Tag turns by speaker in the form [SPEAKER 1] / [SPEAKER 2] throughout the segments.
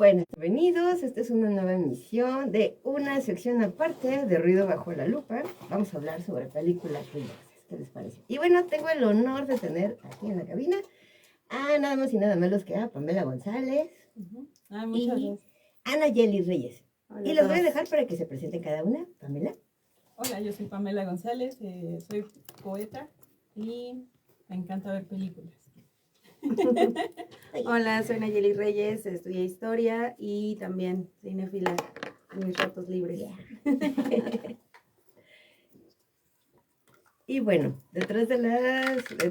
[SPEAKER 1] Bueno, bienvenidos. Esta es una nueva emisión de una sección aparte de Ruido Bajo la Lupa. Vamos a hablar sobre películas ruidosas. ¿Qué les parece? Y bueno, tengo el honor de tener aquí en la cabina a nada más y nada menos que a Pamela González
[SPEAKER 2] Muchas
[SPEAKER 1] y
[SPEAKER 2] gracias.
[SPEAKER 1] Ana Yeli Reyes.
[SPEAKER 2] Hola
[SPEAKER 1] Y
[SPEAKER 2] a
[SPEAKER 1] los voy a
[SPEAKER 2] todos.
[SPEAKER 1] dejar para que se presenten cada una. Pamela.
[SPEAKER 2] Hola, yo soy Pamela González, soy poeta y me encanta ver películas.
[SPEAKER 3] Hola, soy Nayeli Reyes, estudié historia y también cinéfila en mis ratos libres.
[SPEAKER 1] Yeah. Y bueno, detrás de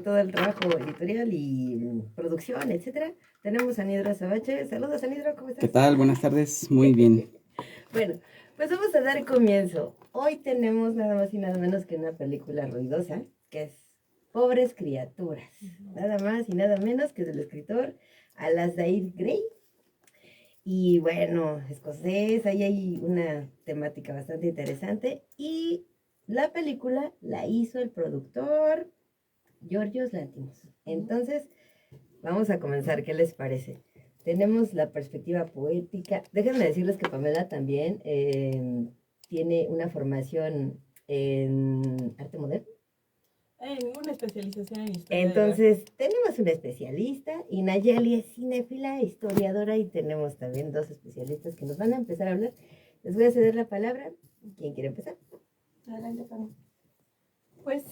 [SPEAKER 1] todo el trabajo editorial y producción, etcétera, tenemos a Nidra Sabache. Saludos, Nidra, ¿cómo estás?
[SPEAKER 4] ¿Qué tal? Buenas tardes, muy bien.
[SPEAKER 1] Bueno, pues vamos a dar comienzo. Hoy tenemos nada más y nada menos que una película ruidosa, que es Pobres Criaturas. Nada más y nada menos que del escritor Alasdair Gray. Y bueno, escocés, ahí hay una temática bastante interesante. Y la película la hizo el productor Yorgos Lanthimos. Entonces, vamos a comenzar. ¿Qué les parece? Tenemos la perspectiva poética. Déjenme decirles que Pamela también tiene una formación en arte moderno.
[SPEAKER 2] Una especialización en historia.
[SPEAKER 1] Entonces, tenemos una especialista y Nayeli es cinéfila, historiadora y tenemos también dos especialistas que nos van a empezar a hablar. Les voy a ceder la palabra. ¿Quién quiere empezar?
[SPEAKER 3] Adelante, Pam.
[SPEAKER 2] Pues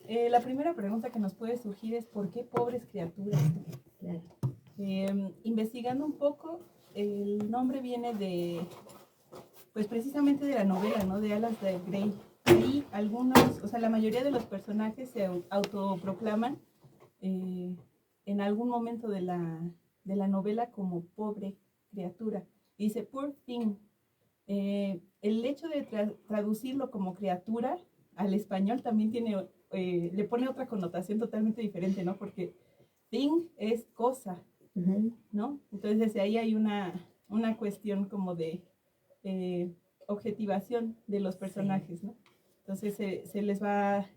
[SPEAKER 2] la primera pregunta que nos puede surgir es ¿por qué pobres criaturas?
[SPEAKER 1] Claro.
[SPEAKER 2] Investigando un poco, el nombre viene de, pues precisamente de la novela, ¿no? De Alasdair Gray. Y algunos, o sea, la mayoría de los personajes se autoproclaman en algún momento de la novela como pobre criatura. Dice, poor thing. El hecho de traducirlo como criatura al español también tiene, le pone otra connotación totalmente diferente, ¿no? Porque thing es cosa, ¿no? Entonces desde ahí hay una cuestión como de objetivación de los personajes, ¿no? Entonces se les va,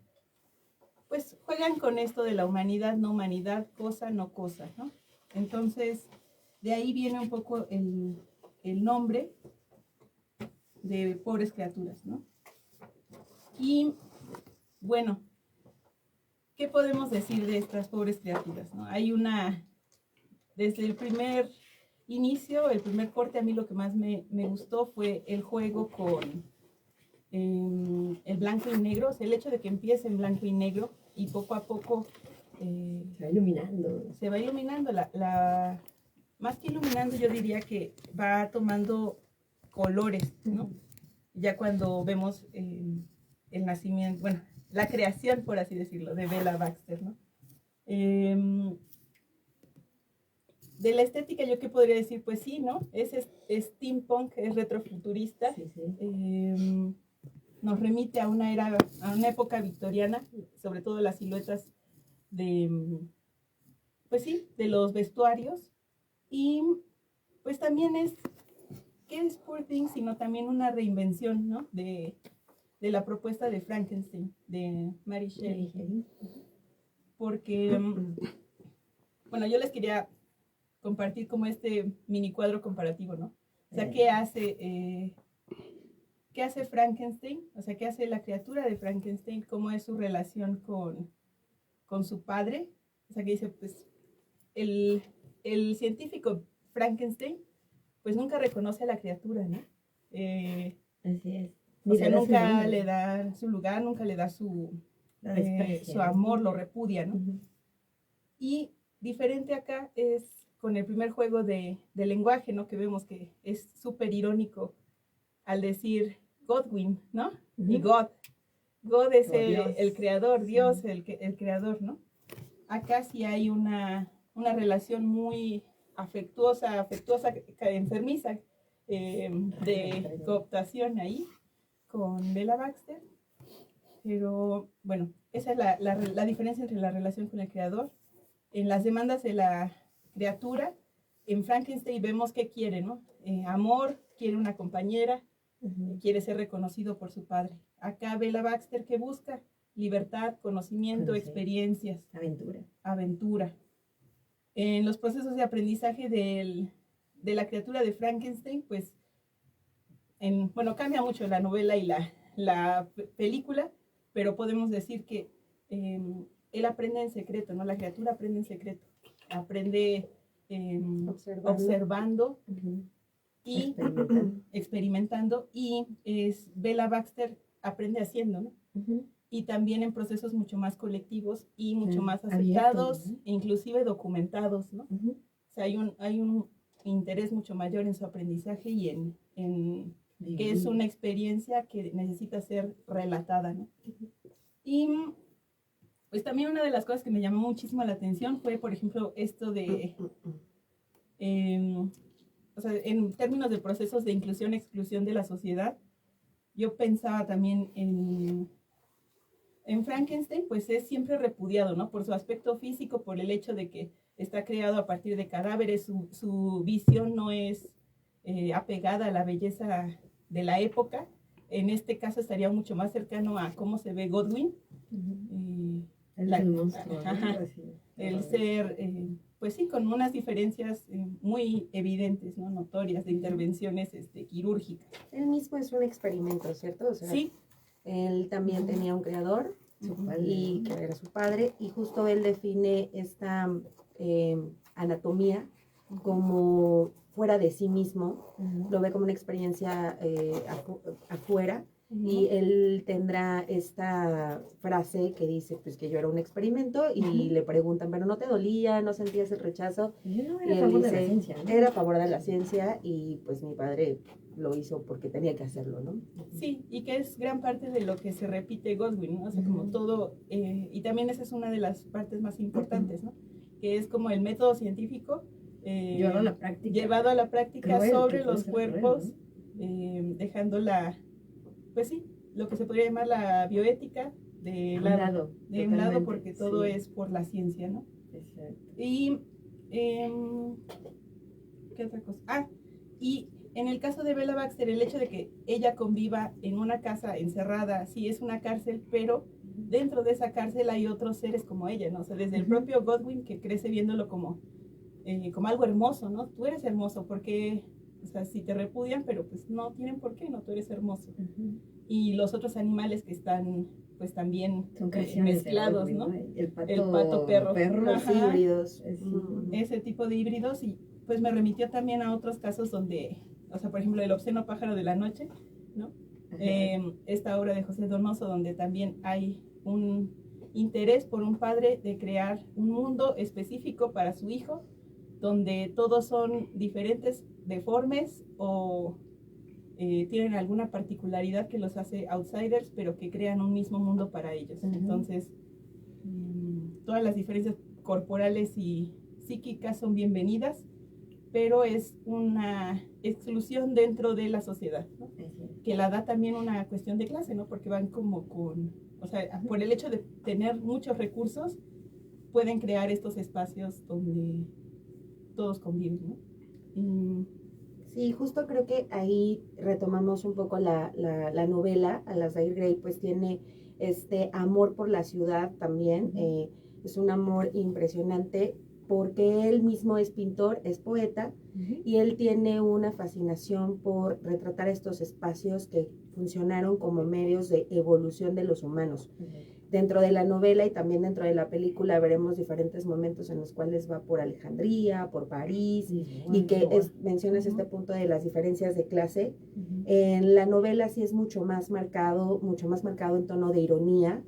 [SPEAKER 2] pues juegan con esto de la humanidad, no humanidad, cosa, no cosa, ¿no? Entonces de ahí viene un poco el nombre de pobres criaturas, ¿no? Y bueno, ¿qué podemos decir de estas pobres criaturas, ¿no? Hay una, desde el primer inicio, el primer corte, a mí lo que más me gustó fue el juego con el blanco y negro, o sea, el hecho de que empiece en blanco y negro y poco a poco
[SPEAKER 1] se va iluminando.
[SPEAKER 2] Se va iluminando, más que iluminando yo diría que va tomando colores, ¿no? Ya cuando vemos el nacimiento, bueno, la creación, por así decirlo, de Bella Baxter, ¿no? De la estética, ¿yo qué podría decir? Pues sí, ¿no? Es steampunk, es retrofuturista.
[SPEAKER 1] Sí, sí.
[SPEAKER 2] Nos remite a una era, a una época victoriana, sobre todo las siluetas de, pues sí, de los vestuarios. Y pues también es, ¿qué es Poor Things? Sino también una reinvención, ¿no? De la propuesta de Frankenstein, de Mary Shelley. Porque, bueno, yo les quería compartir como este mini cuadro comparativo, ¿no? O sea, ¿qué hace Frankenstein? O sea, ¿qué hace la criatura de Frankenstein? ¿Cómo es su relación con su padre? O sea, que dice, pues, el científico Frankenstein, pues nunca reconoce a la criatura, ¿no?
[SPEAKER 1] Así es.
[SPEAKER 2] O sea, nunca le da su lugar, nunca le da su amor, lo repudia, ¿no? Y diferente acá es con el primer juego de lenguaje, ¿no? Que vemos que es súper irónico al decir Godwin, ¿no? Y God. God es el creador, Dios, el creador, ¿no? Acá sí hay una relación muy afectuosa, enfermiza, de cooptación ahí con Bella Baxter. Pero bueno, esa es la diferencia entre la relación con el creador. En las demandas de la criatura, en Frankenstein vemos que quiere, ¿no? Amor, quiere una compañera, quiere ser reconocido por su padre. Acá Bella Baxter, ¿qué busca? Libertad, conocimiento, experiencias.
[SPEAKER 1] Aventura.
[SPEAKER 2] En los procesos de aprendizaje de la criatura de Frankenstein, pues, bueno, cambia mucho la novela y la película, pero podemos decir que él aprende en secreto, ¿no? La criatura aprende en secreto, aprende observando y experimentando, y Bella Baxter aprende haciendo, ¿no? Y también en procesos mucho más colectivos y mucho más aceptados, abierto, ¿no? Inclusive documentados, ¿no? O sea, hay un interés mucho mayor en su aprendizaje y en que es una experiencia que necesita ser relatada, ¿no? Y pues también una de las cosas que me llamó muchísimo la atención fue, por ejemplo, esto de, o sea, en términos de procesos de inclusión, exclusión de la sociedad, yo pensaba también en Frankenstein, pues es siempre repudiado, ¿no? Por su aspecto físico, por el hecho de que está creado a partir de cadáveres, su visión no es apegada a la belleza de la época. En este caso estaría mucho más cercano a cómo se ve Godwin.
[SPEAKER 1] El monstruo,
[SPEAKER 2] el ser, pues sí, con unas diferencias muy evidentes, ¿no? Notorias, de intervenciones quirúrgicas.
[SPEAKER 3] Él mismo es un experimento, ¿cierto? O sea,
[SPEAKER 2] sí.
[SPEAKER 3] Él también tenía un creador, y que era su padre, y justo él define esta anatomía como fuera de sí mismo, lo ve como una experiencia afuera, y él tendrá esta frase que dice pues que yo era un experimento, y le preguntan, pero ¿no te dolía? ¿No sentías el rechazo?
[SPEAKER 1] Y no,
[SPEAKER 3] era
[SPEAKER 1] a favor de la ciencia, ¿no?
[SPEAKER 3] Era a favor de la ciencia, y pues mi padre lo hizo porque tenía que hacerlo, ¿no?
[SPEAKER 2] Sí, y que es gran parte de lo que se repite Godwin, ¿no? O sea, como todo, y también esa es una de las partes más importantes, ¿no? Que es como el método científico
[SPEAKER 1] llevado a la práctica
[SPEAKER 2] cruel, sobre los
[SPEAKER 1] cruel,
[SPEAKER 2] cuerpos,
[SPEAKER 1] ¿no?
[SPEAKER 2] dejando pues sí, lo que se podría llamar la bioética de un lado, porque todo es por la ciencia, ¿no?
[SPEAKER 1] Exacto.
[SPEAKER 2] Y, ¿qué otra cosa? Y en el caso de Bella Baxter, el hecho de que ella conviva en una casa encerrada, sí es una cárcel, pero dentro de esa cárcel hay otros seres como ella, ¿no? O sea, desde el propio Godwin, que crece viéndolo como algo hermoso, ¿no? Tú eres hermoso, porque, o sea, si te repudian, pero pues no tienen por qué, ¿no? Tú eres hermoso. Y los otros animales que están, pues también
[SPEAKER 1] son
[SPEAKER 2] mezclados, ¿no?
[SPEAKER 1] El pato
[SPEAKER 2] perro.
[SPEAKER 3] Los híbridos.
[SPEAKER 2] Ese tipo de híbridos, y pues me remitió también a otros casos donde, o sea, por ejemplo, El obsceno pájaro de la noche, ¿no? Esta obra de José Donoso, donde también hay un interés por un padre de crear un mundo específico para su hijo, donde todos son diferentes, deformes o tienen alguna particularidad que los hace outsiders, pero que crean un mismo mundo para ellos. Entonces, todas las diferencias corporales y psíquicas son bienvenidas, pero es una exclusión dentro de la sociedad, ¿no? Que la da también una cuestión de clase, ¿no? Porque van como o sea, por el hecho de tener muchos recursos, pueden crear estos espacios donde todos conviven, ¿no?
[SPEAKER 3] Sí, justo creo que ahí retomamos un poco la novela. Alasdair Gray pues tiene este amor por la ciudad también, es un amor impresionante, porque él mismo es pintor, es poeta, y él tiene una fascinación por retratar estos espacios que funcionaron como medios de evolución de los humanos. Dentro de la novela y también dentro de la película veremos diferentes momentos en los cuales va por Alejandría, por París, y que mencionas este punto de las diferencias de clase. En la novela sí es mucho más marcado en tono de ironía.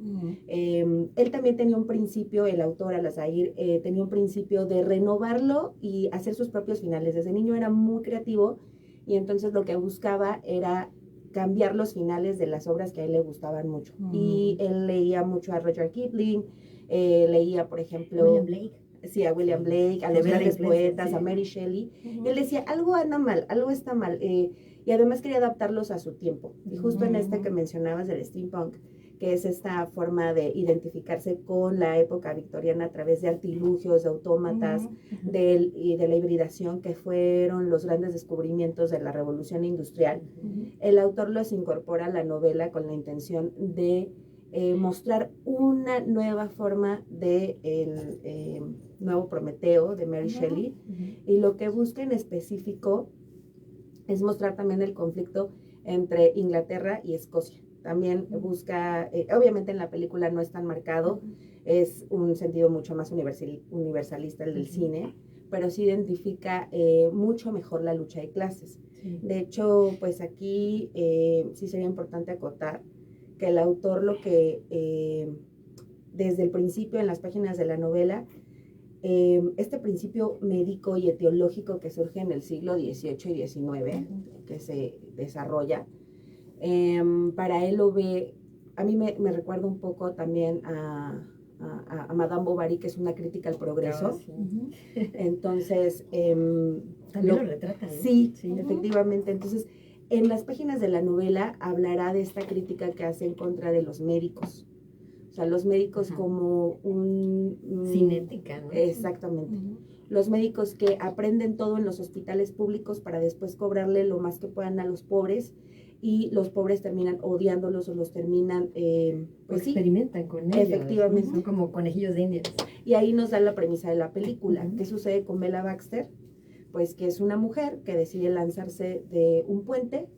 [SPEAKER 3] Él también tenía un principio, el autor Alasdair, tenía un principio de renovarlo y hacer sus propios finales. Desde niño era muy creativo, y entonces lo que buscaba era cambiar los finales de las obras que a él le gustaban mucho. Y él leía mucho a Rudyard Kipling, leía, por ejemplo,
[SPEAKER 1] William Blake.
[SPEAKER 3] Sí, a William Blake, a los grandes poetas, a Mary Shelley. Él decía, algo anda mal, algo está mal. Y además quería adaptarlos a su tiempo. Y justo en este que mencionabas del steampunk, que es esta forma de identificarse con la época victoriana a través de artilugios, de autómatas, y de la hibridación, que fueron los grandes descubrimientos de la revolución industrial. El autor los incorpora a la novela con la intención de mostrar una nueva forma de el nuevo Prometeo de Mary Shelley, y lo que busca en específico es mostrar también el conflicto entre Inglaterra y Escocia. También busca, obviamente en la película no es tan marcado, es un sentido mucho más universalista el del cine, pero sí identifica mucho mejor la lucha de clases. De hecho, pues aquí sí sería importante acotar que el autor lo que desde el principio en las páginas de la novela, este principio médico y etiológico que surge en el siglo XVIII y XIX, que se desarrolla, para él lo ve, a mí me recuerda un poco también a Madame Bovary, que es una crítica al progreso. Entonces,
[SPEAKER 1] también lo retrata, ¿no?
[SPEAKER 3] Sí, efectivamente. Entonces, en las páginas de la novela hablará de esta crítica que hace en contra de los médicos. O sea, los médicos como
[SPEAKER 1] cinética, ¿no?
[SPEAKER 3] Exactamente. Los médicos que aprenden todo en los hospitales públicos para después cobrarle lo más que puedan a los pobres, y los pobres terminan odiándolos o los terminan, pues
[SPEAKER 1] experimentan con ellos.
[SPEAKER 3] Efectivamente.
[SPEAKER 1] Son como conejillos de indias.
[SPEAKER 3] Y ahí nos da la premisa de la película. ¿Qué sucede con Bella Baxter? Pues que es una mujer que decide lanzarse de un puente,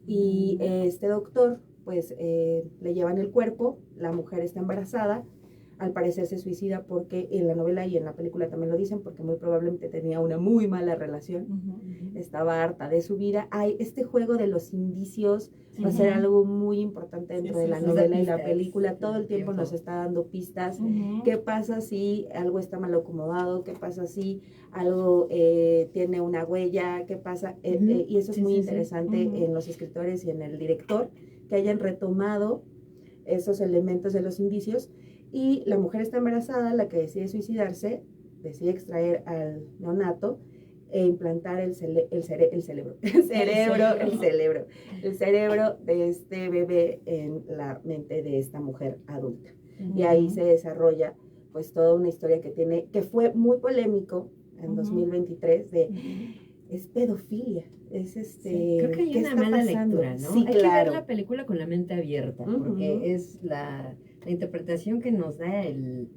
[SPEAKER 3] y este doctor pues le llevan el cuerpo, la mujer está embarazada, al parecer se suicida porque en la novela y en la película también lo dicen, porque muy probablemente tenía una muy mala relación, estaba harta de su vida. Hay este juego de los indicios, va a ser algo muy importante dentro de la novela y la película, todo el tiempo nos está dando pistas. ¿Qué pasa si algo está mal acomodado? ¿Qué pasa si algo tiene una huella? ¿Qué pasa? Y eso es muy interesante en los escritores y en el director, que hayan retomado esos elementos de los indicios. Y la mujer está embarazada, la que decide suicidarse, decide extraer al neonato e implantar el cerebro de este bebé en la mente de esta mujer adulta. Y ahí se desarrolla pues toda una historia que fue muy polémico en 2023 de es pedofilia. Es
[SPEAKER 1] creo que hay una mala lectura, ¿no?
[SPEAKER 3] Sí,
[SPEAKER 1] hay que ver la película con la mente abierta, porque es la interpretación que nos da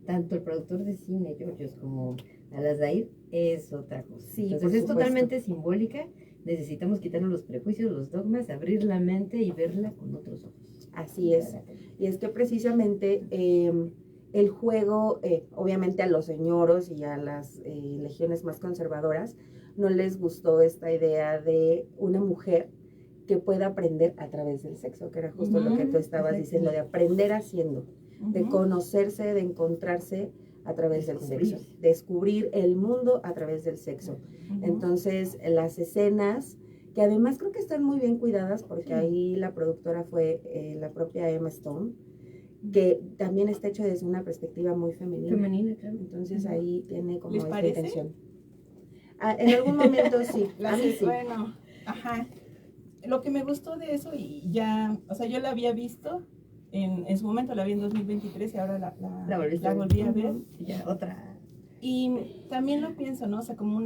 [SPEAKER 1] tanto el productor de cine, Georgios, como Alasdair, es otra cosa.
[SPEAKER 3] Sí,
[SPEAKER 1] entonces es totalmente simbólica. Necesitamos quitarnos los prejuicios, los dogmas, abrir la mente y verla con otros ojos.
[SPEAKER 3] Así es. Y es que precisamente el juego, obviamente a los señoros y a las legiones más conservadoras, no les gustó esta idea de una mujer que pueda aprender a través del sexo, que era justo lo que tú estabas diciendo, de aprender haciendo, de conocerse, de encontrarse a través del sexo, descubrir el mundo a través del sexo. Entonces, las escenas, que además creo que están muy bien cuidadas, porque ahí la productora fue la propia Emma Stone, que también está hecho desde una perspectiva muy femenina.
[SPEAKER 1] Claro.
[SPEAKER 3] Entonces ahí tiene como esta
[SPEAKER 2] parece?
[SPEAKER 3] intención. En algún momento sí. A mí sí.
[SPEAKER 2] Bueno, lo que me gustó de eso, y ya, o sea, yo la había visto, en su momento la vi en 2023 y ahora la volví a ver.
[SPEAKER 1] Ya, otra.
[SPEAKER 2] Y también lo pienso, ¿no? O sea, como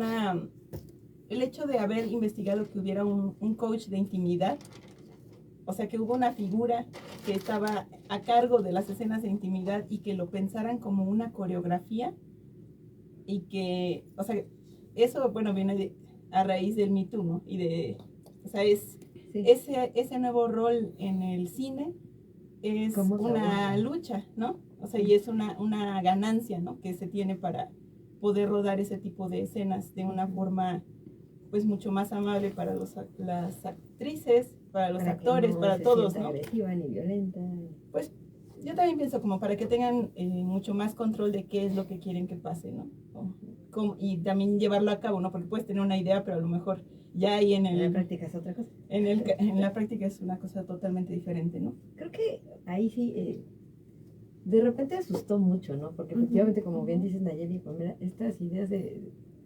[SPEAKER 2] el hecho de haber investigado que hubiera un coach de intimidad, o sea, que hubo una figura que estaba a cargo de las escenas de intimidad y que lo pensaran como una coreografía, y que, o sea, eso, bueno, viene a raíz del Me Too, ¿no? Y o sea, ese nuevo rol en el cine es una lucha, ¿no? O sea, y es una ganancia, ¿no? Que se tiene para poder rodar ese tipo de escenas de una forma, pues, mucho más amable para las actrices, para los actores, para todos, ¿no?
[SPEAKER 1] Agresiva ni violenta.
[SPEAKER 2] Pues, yo también pienso como para que tengan mucho más control de qué es lo que quieren que pase, ¿no? Y también llevarlo a cabo, ¿no? Porque puedes tener una idea, pero a lo mejor ya ahí en
[SPEAKER 1] la práctica es otra cosa.
[SPEAKER 2] En la práctica es una cosa totalmente diferente, ¿no?
[SPEAKER 1] Creo que ahí sí, de repente asustó mucho, ¿no? Porque efectivamente, como bien dices, Nayeli, pues mira, estas ideas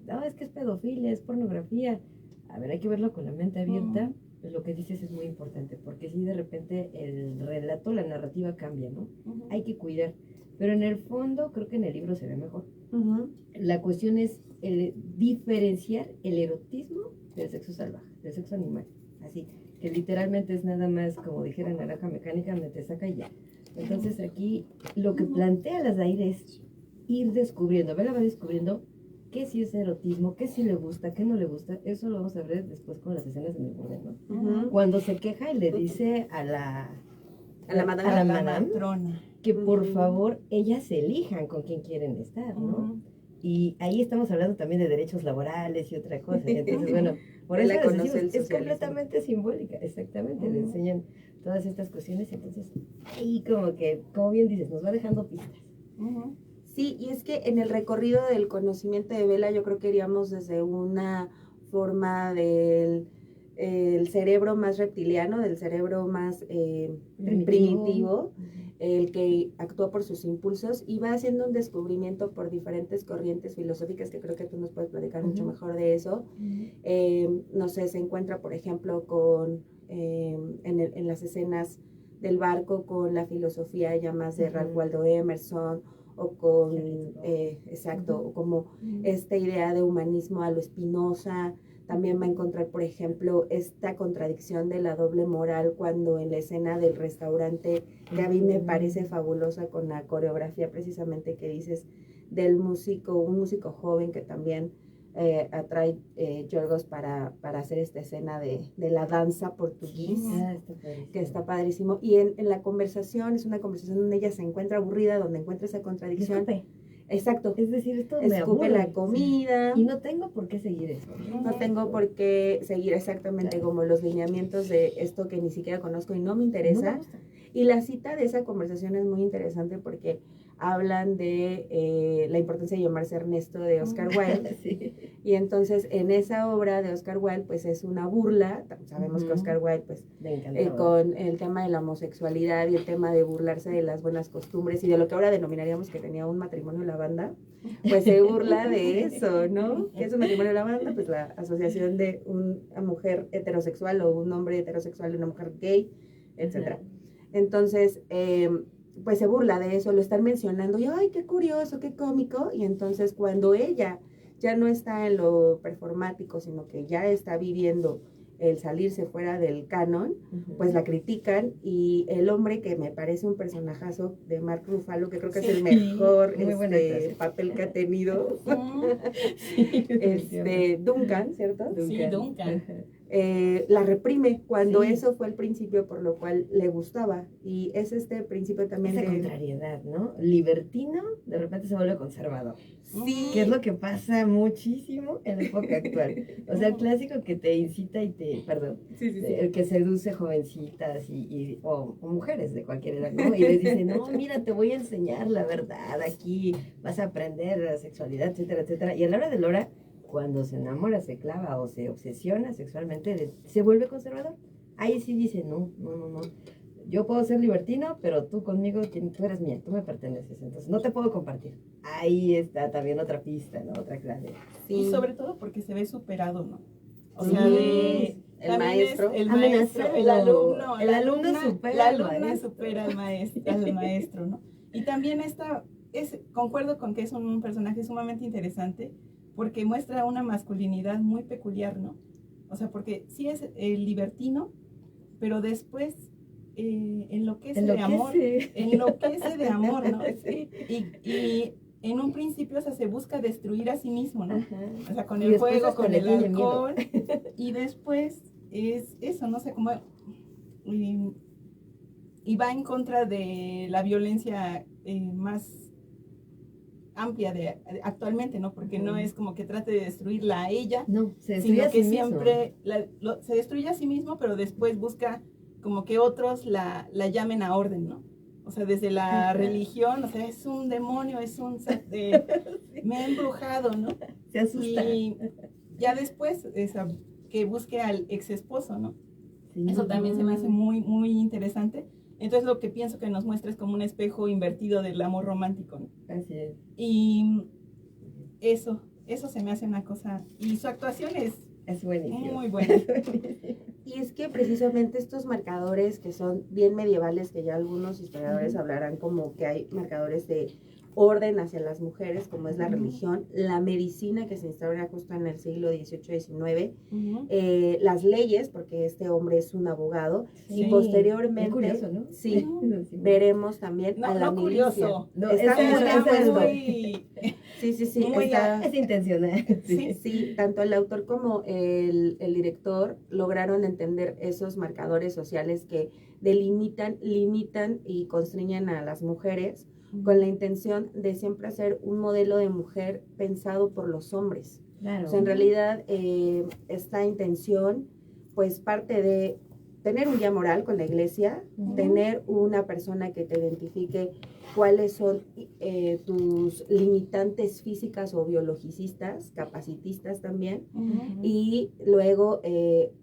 [SPEAKER 1] no, es que es pedofilia, es pornografía. A ver, hay que verlo con la mente abierta. Pues lo que dices es muy importante, porque si de repente el relato, la narrativa cambia, ¿no? Hay que cuidar. Pero en el fondo, creo que en el libro se ve mejor. La cuestión es diferenciar el erotismo del sexo salvaje, del sexo animal. Así, que literalmente es nada más, como dijera Naranja Mecánica, donde te saca y ya. Entonces aquí lo que plantea las Zaire es ir descubriendo, Bella va descubriendo qué sí es erotismo, qué sí le gusta, qué no le gusta. Eso lo vamos a ver después con las escenas en el burdel, ¿no? Cuando se queja y le dice a la madame
[SPEAKER 2] matrona
[SPEAKER 1] que por favor ellas elijan con quién quieren estar, ¿no? Y ahí estamos hablando también de derechos laborales y otra cosa. Entonces, bueno, por eso les decimos, es completamente simbólica, exactamente, le enseñan todas estas cuestiones. Entonces, ahí como que, como bien dices, nos va dejando pistas.
[SPEAKER 3] Sí, y es que en el recorrido del conocimiento de Bella yo creo que iríamos desde una forma del el cerebro más reptiliano, del cerebro más primitivo, el que actúa por sus impulsos y va haciendo un descubrimiento por diferentes corrientes filosóficas que creo que tú nos puedes platicar mucho mejor de eso. No sé, se encuentra por ejemplo con en las escenas del barco con la filosofía ya más de Ralph Waldo Emerson o con, exacto, como esta idea de humanismo a lo Spinoza. También va a encontrar, por ejemplo, esta contradicción de la doble moral cuando en la escena del restaurante, que a mí me parece fabulosa con la coreografía precisamente que dices del músico, un músico joven que también atrae Yorgos para hacer esta escena de la danza portugués, que está padrísimo. Y en la conversación, es una conversación donde ella se encuentra aburrida, donde encuentra esa contradicción. Exacto.
[SPEAKER 1] Es decir, esto me
[SPEAKER 3] aburre la comida.
[SPEAKER 1] Y no tengo por qué seguir eso.
[SPEAKER 3] No tengo por qué seguir exactamente como los lineamientos de esto que ni siquiera conozco y no me interesa. Y la cita de esa conversación es muy interesante porque hablan de la importancia de llamarse Ernesto de Oscar Wilde.
[SPEAKER 1] Sí.
[SPEAKER 3] Y entonces en esa obra de Oscar Wilde pues es una burla. Sabemos que Oscar Wilde pues con el tema de la homosexualidad y el tema de burlarse de las buenas costumbres y de lo que ahora denominaríamos que tenía un matrimonio lavanda, pues se burla de eso, ¿no? ¿Qué es un matrimonio lavanda? Pues la asociación de una mujer heterosexual o un hombre heterosexual y una mujer gay, etcétera. Entonces, pues se burla de eso, lo están mencionando y ¡ay, qué curioso, qué cómico! Y entonces cuando ella ya no está en lo performático, sino que ya está viviendo el salirse fuera del canon, pues la critican y el hombre que me parece un personajazo de Mark Ruffalo, que creo que es el mejor papel que ha tenido, Duncan, ¿cierto?
[SPEAKER 2] Sí, Duncan.
[SPEAKER 3] La reprime cuando eso fue el principio por lo cual le gustaba y es este principio también
[SPEAKER 1] esa contrariedad, ¿no? Libertino de repente se vuelve conservador.
[SPEAKER 3] Sí.
[SPEAKER 1] Que es lo que pasa muchísimo en la época actual. O sea, el clásico que te incita y el que seduce jovencitas o mujeres de cualquier edad, ¿no? Y les dice, no, mira, te voy a enseñar la verdad, aquí vas a aprender la sexualidad, etcétera, etcétera. Y a la hora de la hora, cuando se enamora, se clava o se obsesiona sexualmente, se vuelve conservador. Ahí sí dice, no. Yo puedo ser libertino, pero tú conmigo, tú eres mía, tú me perteneces, entonces no te puedo compartir. Ahí está también otra pista, ¿no? Otra clave.
[SPEAKER 2] Sí. Y sobre todo porque se ve superado, ¿no? O
[SPEAKER 3] sí.
[SPEAKER 2] sea,
[SPEAKER 3] el maestro,
[SPEAKER 2] el alumno, la alumna supera al maestro, ¿no? Y también concuerdo con que es un personaje sumamente interesante porque muestra una masculinidad muy peculiar, ¿no? O sea, porque sí es el libertino, pero después enloquece de amor, ¿no?
[SPEAKER 1] Sí.
[SPEAKER 2] Y en un principio, o sea, se busca destruir a sí mismo, ¿no? O sea, con el juego, con el alcohol, y después es eso, no sé cómo, y va en contra de la violencia más amplia actualmente, ¿no? Porque no es como que trate de destruirla a ella,
[SPEAKER 1] no, se destruye
[SPEAKER 2] sino
[SPEAKER 1] a sí
[SPEAKER 2] que
[SPEAKER 1] mismo.
[SPEAKER 2] siempre se destruye a sí mismo, pero después busca como que otros la llamen a orden, ¿no? O sea, desde la religión, o sea, es un demonio, me ha embrujado, ¿no?
[SPEAKER 1] Se asusta.
[SPEAKER 2] Y ya después, que busque al ex esposo, ¿no? Sí. Eso también se me hace muy, muy interesante. Entonces lo que pienso que nos muestra es como un espejo invertido del amor romántico, ¿no?
[SPEAKER 1] Así es.
[SPEAKER 2] Y eso se me hace una cosa, y su actuación es
[SPEAKER 1] buenísimo.
[SPEAKER 2] Muy buena.
[SPEAKER 3] Y es que precisamente estos marcadores que son bien medievales, que ya algunos historiadores hablarán como que hay marcadores de orden hacia las mujeres, como es la religión, la medicina que se instaura justo en el siglo XVIII-XIX, las leyes, porque este hombre es un abogado, y posteriormente,
[SPEAKER 1] curioso, ¿no?
[SPEAKER 3] sí, veremos también a la milicia.
[SPEAKER 2] Curioso.
[SPEAKER 3] No, está
[SPEAKER 2] muy...
[SPEAKER 3] Sí,
[SPEAKER 1] es intencional.
[SPEAKER 3] Sí, tanto el autor como el director lograron entender esos marcadores sociales que delimitan, limitan y constriñen a las mujeres con la intención de siempre hacer un modelo de mujer pensado por los hombres.
[SPEAKER 1] Claro.
[SPEAKER 3] O sea, en realidad esta intención pues parte de tener un guía moral con la iglesia, tener una persona que te identifique cuáles son tus limitantes físicas o biologicistas, capacitistas también, y luego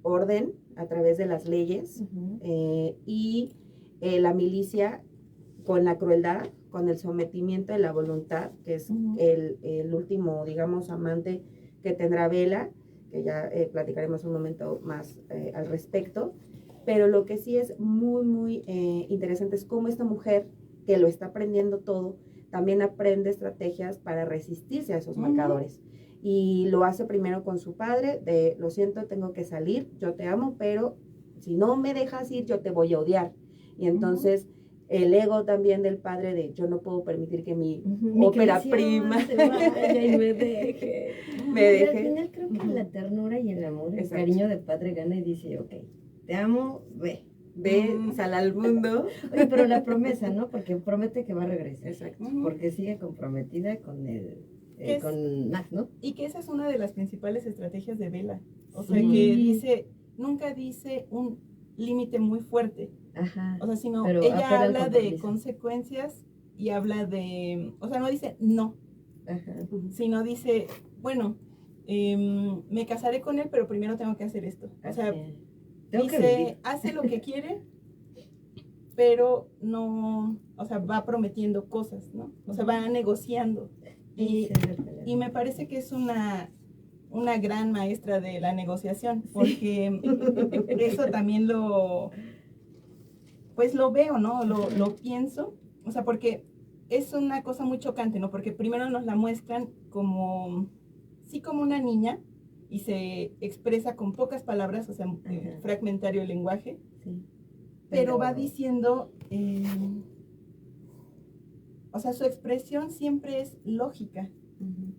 [SPEAKER 3] orden a través de las leyes y la milicia con la crueldad, con el sometimiento de la voluntad, que es el último, digamos, amante que tendrá Bella, que ya platicaremos un momento más al respecto. Pero lo que sí es muy, muy interesante es cómo esta mujer, que lo está aprendiendo todo, también aprende estrategias para resistirse a esos marcadores. Y lo hace primero con su padre, de lo siento, tengo que salir, yo te amo, pero si no me dejas ir, yo te voy a odiar. Y entonces el ego también del padre de yo no puedo permitir que mi ópera prima
[SPEAKER 1] se vaya y me deje.
[SPEAKER 3] me deje.
[SPEAKER 1] Al final creo que la ternura y el amor, el cariño de padre gana y dice, ok, te amo, ve.
[SPEAKER 3] Sal al mundo.
[SPEAKER 1] Oye, pero la promesa, ¿no? Porque promete que va a regresar.
[SPEAKER 3] Exacto.
[SPEAKER 1] Porque sigue comprometida con con Max, ¿no?
[SPEAKER 2] Y que esa es una de las principales estrategias de Bella. O sea, que nunca dice un límite muy fuerte.
[SPEAKER 1] Ajá.
[SPEAKER 2] O sea, sino
[SPEAKER 1] pero
[SPEAKER 2] ella habla de consecuencias y habla de, o sea, no dice no, sino dice, bueno, me casaré con él, pero primero tengo que hacer esto. O sea, dice, hace lo que quiere, pero no, o sea, va prometiendo cosas, ¿no? O sea, va negociando. Y me parece que es una gran maestra de la negociación, porque eso también pues lo veo, ¿no? Lo pienso, o sea, porque es una cosa muy chocante, ¿no? Porque primero nos la muestran como, sí, como una niña, y se expresa con pocas palabras, o sea, fragmentario el lenguaje, pero va diciendo, o sea, su expresión siempre es lógica.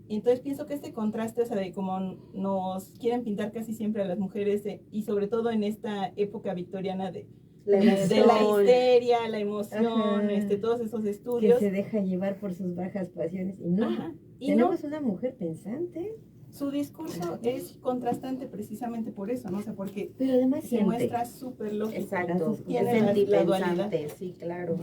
[SPEAKER 2] Entonces pienso que este contraste, o sea, de cómo nos quieren pintar casi siempre a las mujeres, y sobre todo en esta época victoriana de la histeria, la emoción, todos esos estudios.
[SPEAKER 1] Que se deja llevar por sus bajas pasiones. Y no, tenemos una mujer pensante.
[SPEAKER 2] Su discurso es contrastante precisamente por eso, ¿no? O sea, porque
[SPEAKER 1] pero además
[SPEAKER 2] se muestra súper lógico.
[SPEAKER 3] Exacto,
[SPEAKER 2] tiene la dualidad.
[SPEAKER 3] Sí, claro.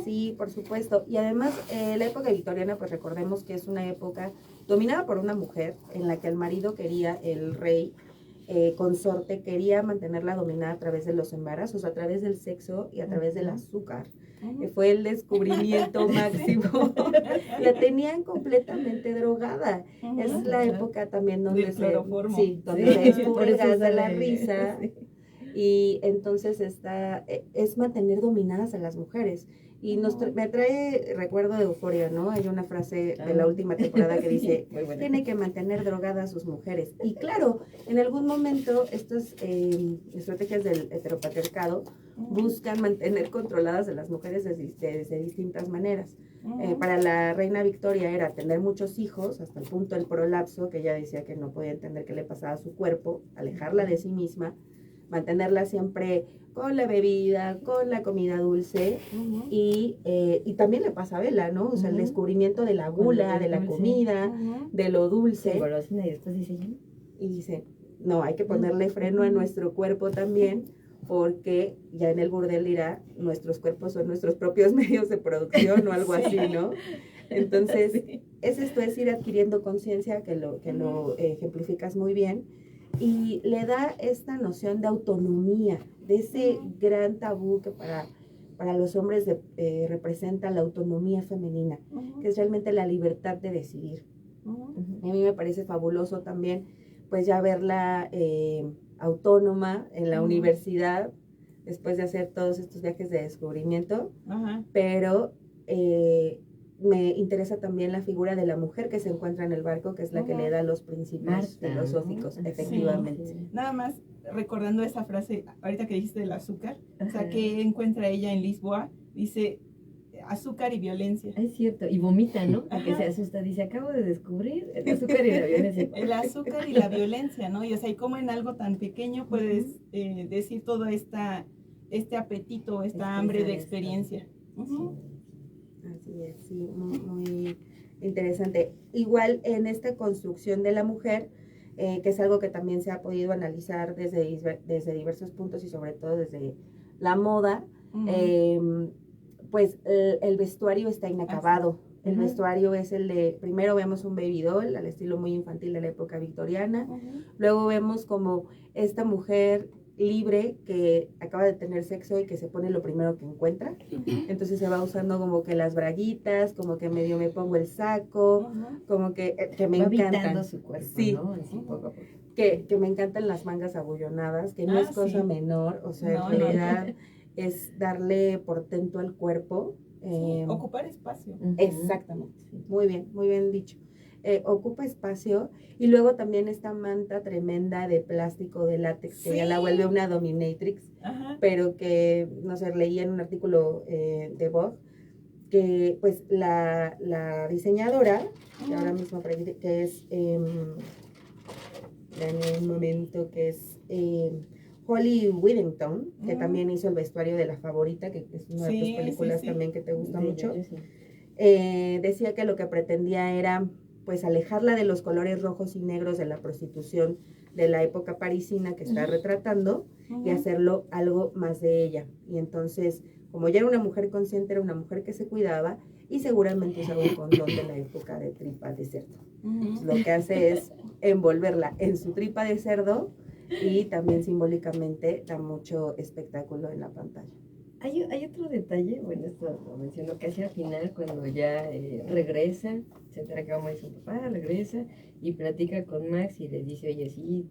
[SPEAKER 3] Sí, por supuesto. Y además, la época victoriana, pues recordemos que es una época dominada por una mujer, en la que el marido quería, el rey consorte, quería mantenerla dominada a través de los embarazos, a través del sexo y a través del azúcar. Que fue el descubrimiento máximo. La tenían completamente drogada. Es la época también donde se descubre el gas de la risa. Y entonces es mantener dominadas a las mujeres. Y me trae recuerdo de Euforia, ¿no? Hay una frase de la última temporada que dice, tiene que mantener drogadas a sus mujeres. Y claro, en algún momento estas estrategias del heteropatriarcado buscan mantener controladas a las mujeres de distintas maneras. Para la reina Victoria era tener muchos hijos, hasta el punto del prolapso, que ella decía que no podía entender qué le pasaba a su cuerpo, alejarla de sí misma, mantenerla siempre con la bebida, con la comida dulce, y también le pasa a Bella, ¿no? O sea, el descubrimiento de la gula, de la comida, de lo dulce.
[SPEAKER 1] Y después
[SPEAKER 3] dice, no, hay que ponerle freno a nuestro cuerpo también, porque ya en el burdel dirá, nuestros cuerpos son nuestros propios medios de producción o algo así, ¿no? Entonces, es esto, es ir adquiriendo conciencia, que lo ejemplificas muy bien, y le da esta noción de autonomía, de ese gran tabú que para los hombres representa la autonomía femenina, que es realmente la libertad de decidir. A mí me parece fabuloso también, pues ya verla autónoma en la universidad, después de hacer todos estos viajes de descubrimiento, pero me interesa también la figura de la mujer que se encuentra en el barco, que es la que le da los principios
[SPEAKER 1] Marta,
[SPEAKER 3] filosóficos,
[SPEAKER 1] ¿no?
[SPEAKER 3] efectivamente.
[SPEAKER 1] Sí.
[SPEAKER 2] Nada más recordando esa frase, ahorita que dijiste del azúcar, o sea,
[SPEAKER 1] Ajá.
[SPEAKER 2] que encuentra ella en Lisboa, dice azúcar y violencia.
[SPEAKER 1] Es cierto, y vomita, ¿no? Porque
[SPEAKER 2] Ajá.
[SPEAKER 1] se asusta, dice, acabo de descubrir el azúcar y la violencia.
[SPEAKER 2] El azúcar y la violencia, ¿no? Y o sea, y cómo en algo tan pequeño puedes decir todo este apetito, esta hambre de experiencia. Ujú.
[SPEAKER 3] Así es, sí, muy, muy interesante. Igual en esta construcción de la mujer, que es algo que también se ha podido analizar desde diversos puntos y sobre todo desde la moda, pues el vestuario está inacabado. El vestuario es el de, primero vemos un baby doll al estilo muy infantil de la época victoriana, luego vemos como esta mujer libre que acaba de tener sexo y que se pone lo primero que encuentra, entonces se va usando como que las braguitas, como que medio me pongo el saco, como que me
[SPEAKER 1] Va
[SPEAKER 3] encantan.
[SPEAKER 1] habitando su cuerpo,
[SPEAKER 3] Sí.
[SPEAKER 1] ¿no? Así poco a poco.
[SPEAKER 3] Que me encantan las mangas abullonadas, que no es cosa
[SPEAKER 2] sí.
[SPEAKER 3] menor, o sea,
[SPEAKER 2] No,
[SPEAKER 3] en
[SPEAKER 2] no,
[SPEAKER 3] realidad
[SPEAKER 2] no.
[SPEAKER 3] es darle portento al cuerpo.
[SPEAKER 2] Sí, ocupar espacio.
[SPEAKER 3] Exactamente, muy bien dicho. Ocupa espacio y luego también esta manta tremenda de plástico, de látex, que ya la vuelve una dominatrix, pero que, no sé, leí en un artículo de Vogue, que pues la diseñadora, que ahora mismo por aquí, que es, en un momento, que es Holly Whittington, que también hizo el vestuario de La Favorita, que es una de tus películas también que te gusta mucho. Decía que lo que pretendía era pues alejarla de los colores rojos y negros de la prostitución de la época parisina que está retratando y hacerlo algo más de ella. Y entonces, como ya era una mujer consciente, era una mujer que se cuidaba y seguramente usaba un condón de la época de tripa de cerdo. Entonces, lo que hace es envolverla en su tripa de cerdo y también simbólicamente da mucho espectáculo en la pantalla.
[SPEAKER 1] Hay otro detalle, bueno, esto lo menciono casi al final, cuando ya regresa, se entera que va a morir su papá, regresa y platica con Max y le dice, oye, sí,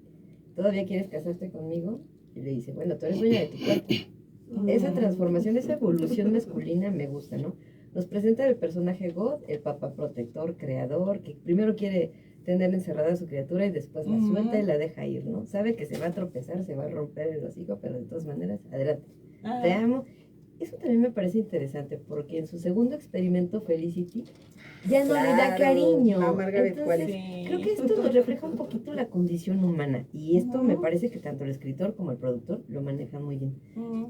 [SPEAKER 1] ¿todavía quieres casarte conmigo? Y le dice, bueno, tú eres dueña de tu cuerpo. Esa transformación, esa evolución masculina me gusta, ¿no? Nos presenta el personaje God, el papá protector, creador, que primero quiere tener encerrada a su criatura y después la suelta y la deja ir, ¿no? Sabe que se va a tropezar, se va a romper el hocico, pero de todas maneras, adelante. Te amo. Eso también me parece interesante porque en su segundo experimento, Felicity, ya no le da cariño. Entonces, creo que esto nos refleja un poquito la condición humana. Y esto me parece que tanto el escritor como el productor lo manejan muy bien.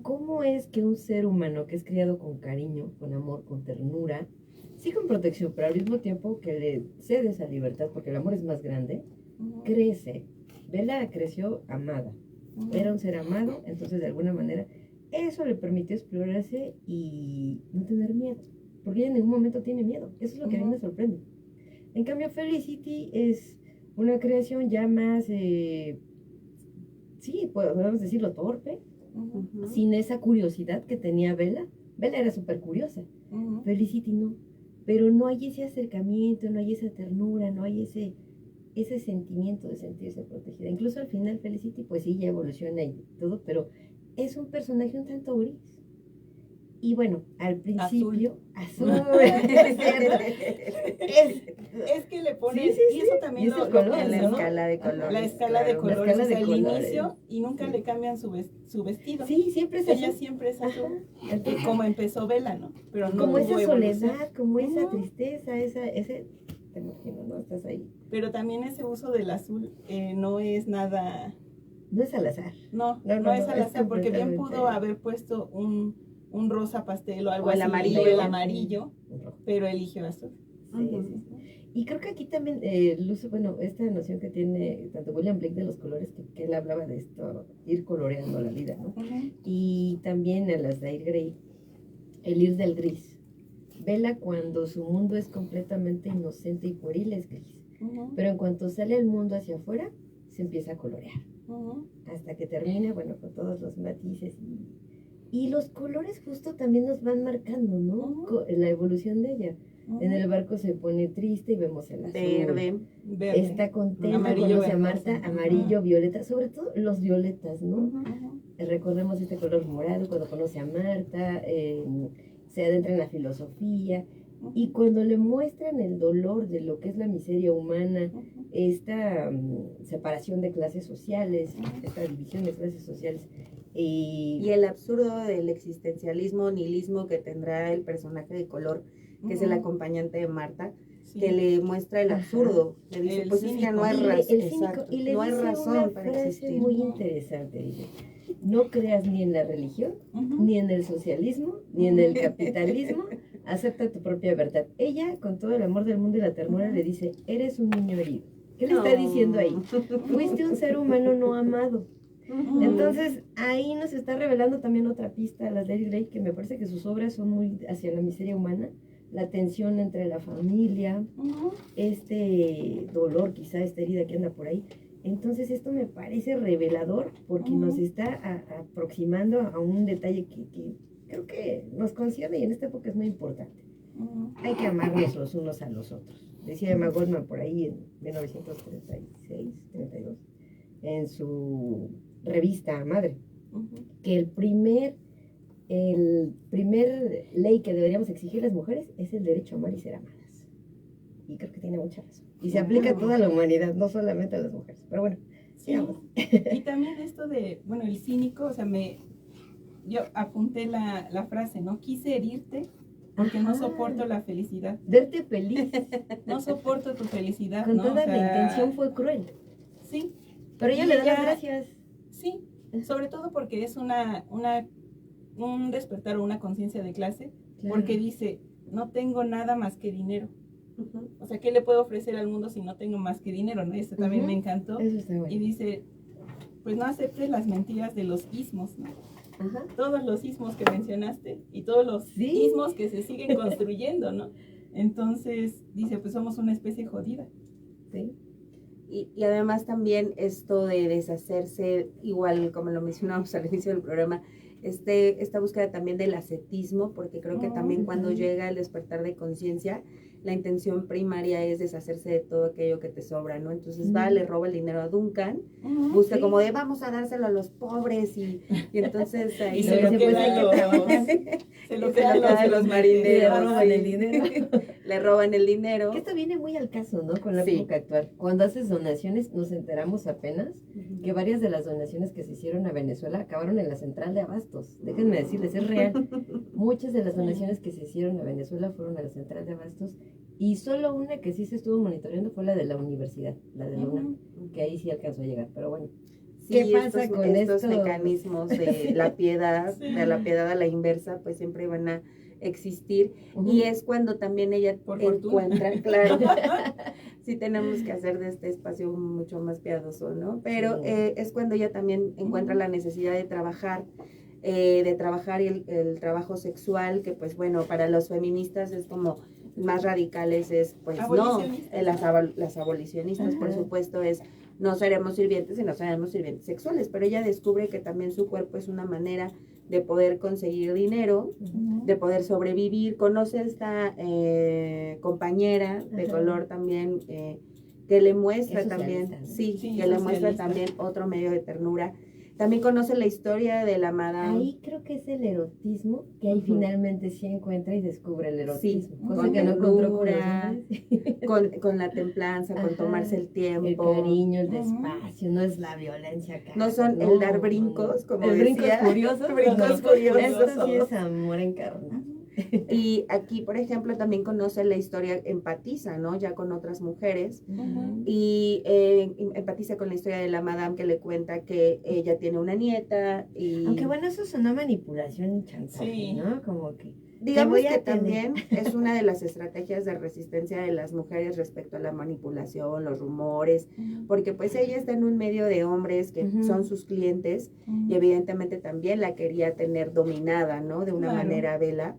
[SPEAKER 1] ¿Cómo es que un ser humano que es criado con cariño, con amor, con ternura, sí con protección, pero al mismo tiempo que le cede esa libertad, porque el amor es más grande, crece? Bella creció amada. Era un ser amado, entonces de alguna manera eso le permitió explorarse y no tener miedo, porque ella en ningún momento tiene miedo. Eso es lo que a mí me sorprende. En cambio, Felicity es una creación ya más, sí, podemos decirlo, torpe, sin esa curiosidad que tenía Bella. Bella era súper curiosa, Felicity no, pero no hay ese acercamiento, no hay esa ternura, no hay ese sentimiento de sentirse protegida. Incluso al final Felicity, pues sí, ya evoluciona y todo, pero es un personaje un tanto gris. Y bueno, al principio, azul.
[SPEAKER 2] Es que le ponen,
[SPEAKER 1] sí,
[SPEAKER 2] y eso también
[SPEAKER 1] y
[SPEAKER 2] lo
[SPEAKER 1] color,
[SPEAKER 2] pienso,
[SPEAKER 3] la
[SPEAKER 2] ¿no?
[SPEAKER 3] escala de colores.
[SPEAKER 2] La escala de colores,
[SPEAKER 1] La escala de
[SPEAKER 2] el
[SPEAKER 1] colores.
[SPEAKER 2] inicio, y nunca le cambian su vestido.
[SPEAKER 1] Sí, siempre es
[SPEAKER 2] Ella
[SPEAKER 1] azul.
[SPEAKER 2] siempre es azul.
[SPEAKER 1] Entonces,
[SPEAKER 2] Como empezó Bella, ¿no? Pero no
[SPEAKER 1] como
[SPEAKER 2] tuvo
[SPEAKER 1] esa
[SPEAKER 2] evolución.
[SPEAKER 1] soledad, como esa tristeza, ese, te imagino, ¿no? Estás ahí.
[SPEAKER 2] Pero también ese uso del azul no es nada.
[SPEAKER 1] No es al azar.
[SPEAKER 2] No es al azar, porque bien pudo haber puesto un rosa pastel o algo
[SPEAKER 3] O el
[SPEAKER 2] así,
[SPEAKER 3] amarillo.
[SPEAKER 2] o el amarillo, pero eligió azul.
[SPEAKER 1] Sí. Y creo que aquí también luce, bueno, esta noción que tiene tanto William Blake de los colores, que él hablaba de esto, ir coloreando la vida, ¿no? Y también a las de Grey, el ir del gris. Bella, cuando su mundo es completamente inocente y pueril, es gris. Pero en cuanto sale el mundo hacia afuera, se empieza a colorear. Hasta que termina, bueno, con todos los matices y los colores justo también nos van marcando, ¿no? La evolución de ella. En el barco se pone triste y vemos el azul.
[SPEAKER 3] Verde.
[SPEAKER 1] Está contenta,
[SPEAKER 2] Amarillo,
[SPEAKER 1] conoce a
[SPEAKER 2] verdoso.
[SPEAKER 1] Marta, amarillo, violeta, sobre todo los violetas, ¿no? Recordemos este color morado cuando conoce a Marta, se adentra en la filosofía. Y cuando le muestran el dolor de lo que es la miseria humana, esta separación de clases sociales, esta división de clases sociales,
[SPEAKER 3] y el absurdo del existencialismo, nihilismo que tendrá el personaje de color, que es el acompañante de Marta, que le muestra el absurdo, le dice, pues es que no hay razón,
[SPEAKER 1] y le
[SPEAKER 3] no hay
[SPEAKER 1] dice
[SPEAKER 3] razón
[SPEAKER 1] una
[SPEAKER 3] para
[SPEAKER 1] frase
[SPEAKER 3] existir.
[SPEAKER 1] muy interesante, dice, no creas ni en la religión, ni en el socialismo, ni en el capitalismo, acepta tu propia verdad. Ella, con todo el amor del mundo y la ternura, le dice, eres un niño herido. ¿Qué le está diciendo ahí? Fuiste un ser humano no amado. Entonces, ahí nos está revelando también otra pista a la Lady Grey, que me parece que sus obras son muy hacia la miseria humana, la tensión entre la familia, este dolor, quizá esta herida que anda por ahí. Entonces, esto me parece revelador porque nos está aproximando a un detalle que creo que nos concierne y en esta época es muy importante. Hay que amarnos los unos a los otros. Decía Emma Goldman por ahí en 1936, 32, en su revista Madre, que el primer ley que deberíamos exigir las mujeres es el derecho a amar y ser amadas. Y creo que tiene mucha razón. Y se aplica a toda la humanidad, no solamente a las mujeres. Pero bueno, sigamos.
[SPEAKER 2] Y también esto de, bueno, el cínico, o sea, yo apunté la frase, ¿no? Quise herirte porque no soporto la felicidad.
[SPEAKER 1] Verte feliz.
[SPEAKER 2] No soporto tu felicidad,
[SPEAKER 1] Con
[SPEAKER 2] ¿no?
[SPEAKER 1] toda
[SPEAKER 2] O sea,
[SPEAKER 1] la intención fue cruel.
[SPEAKER 2] Sí.
[SPEAKER 1] Pero ella
[SPEAKER 2] Y
[SPEAKER 1] le da las gracias.
[SPEAKER 2] Sí, sobre todo porque es un despertar o una conciencia de clase,
[SPEAKER 1] Claro.
[SPEAKER 2] porque dice, no tengo nada más que dinero. O sea, ¿qué le puedo ofrecer al mundo si no tengo más que dinero? ¿No? Eso también me encantó.
[SPEAKER 1] Eso está bueno.
[SPEAKER 2] Y dice, pues no aceptes las mentiras de los ismos, ¿no?
[SPEAKER 1] Ajá.
[SPEAKER 2] Todos los ismos que mencionaste y todos los ismos que se siguen construyendo, ¿no? Entonces, dice, pues somos una especie jodida.
[SPEAKER 1] Sí.
[SPEAKER 3] Y además también esto de deshacerse, igual como lo mencionamos al inicio del programa, esta búsqueda también del ascetismo, porque creo que también cuando llega el despertar de conciencia, la intención primaria es deshacerse de todo aquello que te sobra, ¿no? Entonces va, le roba el dinero a Duncan, busca como de vamos a dárselo a los pobres y entonces ahí
[SPEAKER 2] se lo queda
[SPEAKER 3] a los marineros.
[SPEAKER 1] Le roban el dinero.
[SPEAKER 3] Le roban el dinero.
[SPEAKER 1] Que esto viene muy al caso, ¿no? Con la época actual. Cuando haces donaciones, nos enteramos apenas que varias de las donaciones que se hicieron a Venezuela acabaron en la central de abastos. Déjenme decirles, es real. Muchas de las donaciones que se hicieron a Venezuela fueron a la central de abastos y solo una que sí se estuvo monitoreando fue la de la universidad, la de la UNAM, que ahí sí alcanzó a llegar, pero bueno.
[SPEAKER 3] ¿Qué pasa con estos mecanismos de la piedad, de la piedad a la inversa, pues siempre van a existir? Y es cuando también ella encuentra, claro, sí tenemos que hacer de este espacio mucho más piadoso, ¿no? Pero es cuando ella también encuentra la necesidad de trabajar y el trabajo sexual, que pues bueno, para los feministas es como más radicales, es pues no, las abolicionistas por supuesto es no seremos sirvientes y no seremos sirvientes sexuales, pero ella descubre que también su cuerpo es una manera de poder conseguir dinero, de poder sobrevivir. Conoce a esta compañera de color también que le muestra también, que le muestra también otro medio de ternura. También conoce la historia de la Madame.
[SPEAKER 1] Ahí creo que es el erotismo, que ahí finalmente sí encuentra y descubre el erotismo.
[SPEAKER 3] Sí,
[SPEAKER 1] cosa
[SPEAKER 3] con
[SPEAKER 1] que no encontró
[SPEAKER 3] con la templanza, con tomarse el tiempo.
[SPEAKER 1] El cariño, el despacio, no es la violencia acá.
[SPEAKER 3] No son el dar brincos, como
[SPEAKER 1] el
[SPEAKER 3] decía.
[SPEAKER 1] Brincos furiosos.
[SPEAKER 3] Brincos furiosos.
[SPEAKER 1] Esto sí es amor encarnado.
[SPEAKER 3] Y aquí, por ejemplo, también conoce la historia, empatiza, ¿no? Ya con otras mujeres. Y empatiza con la historia de la Madame, que le cuenta que ella tiene una nieta. Y
[SPEAKER 1] aunque bueno, eso es una manipulación y chantaje, ¿no? Como que
[SPEAKER 3] digamos que también es una de las estrategias de resistencia de las mujeres respecto a la manipulación, los rumores, porque pues ella está en un medio de hombres que son sus clientes y evidentemente también la quería tener dominada, ¿no? De una manera vela.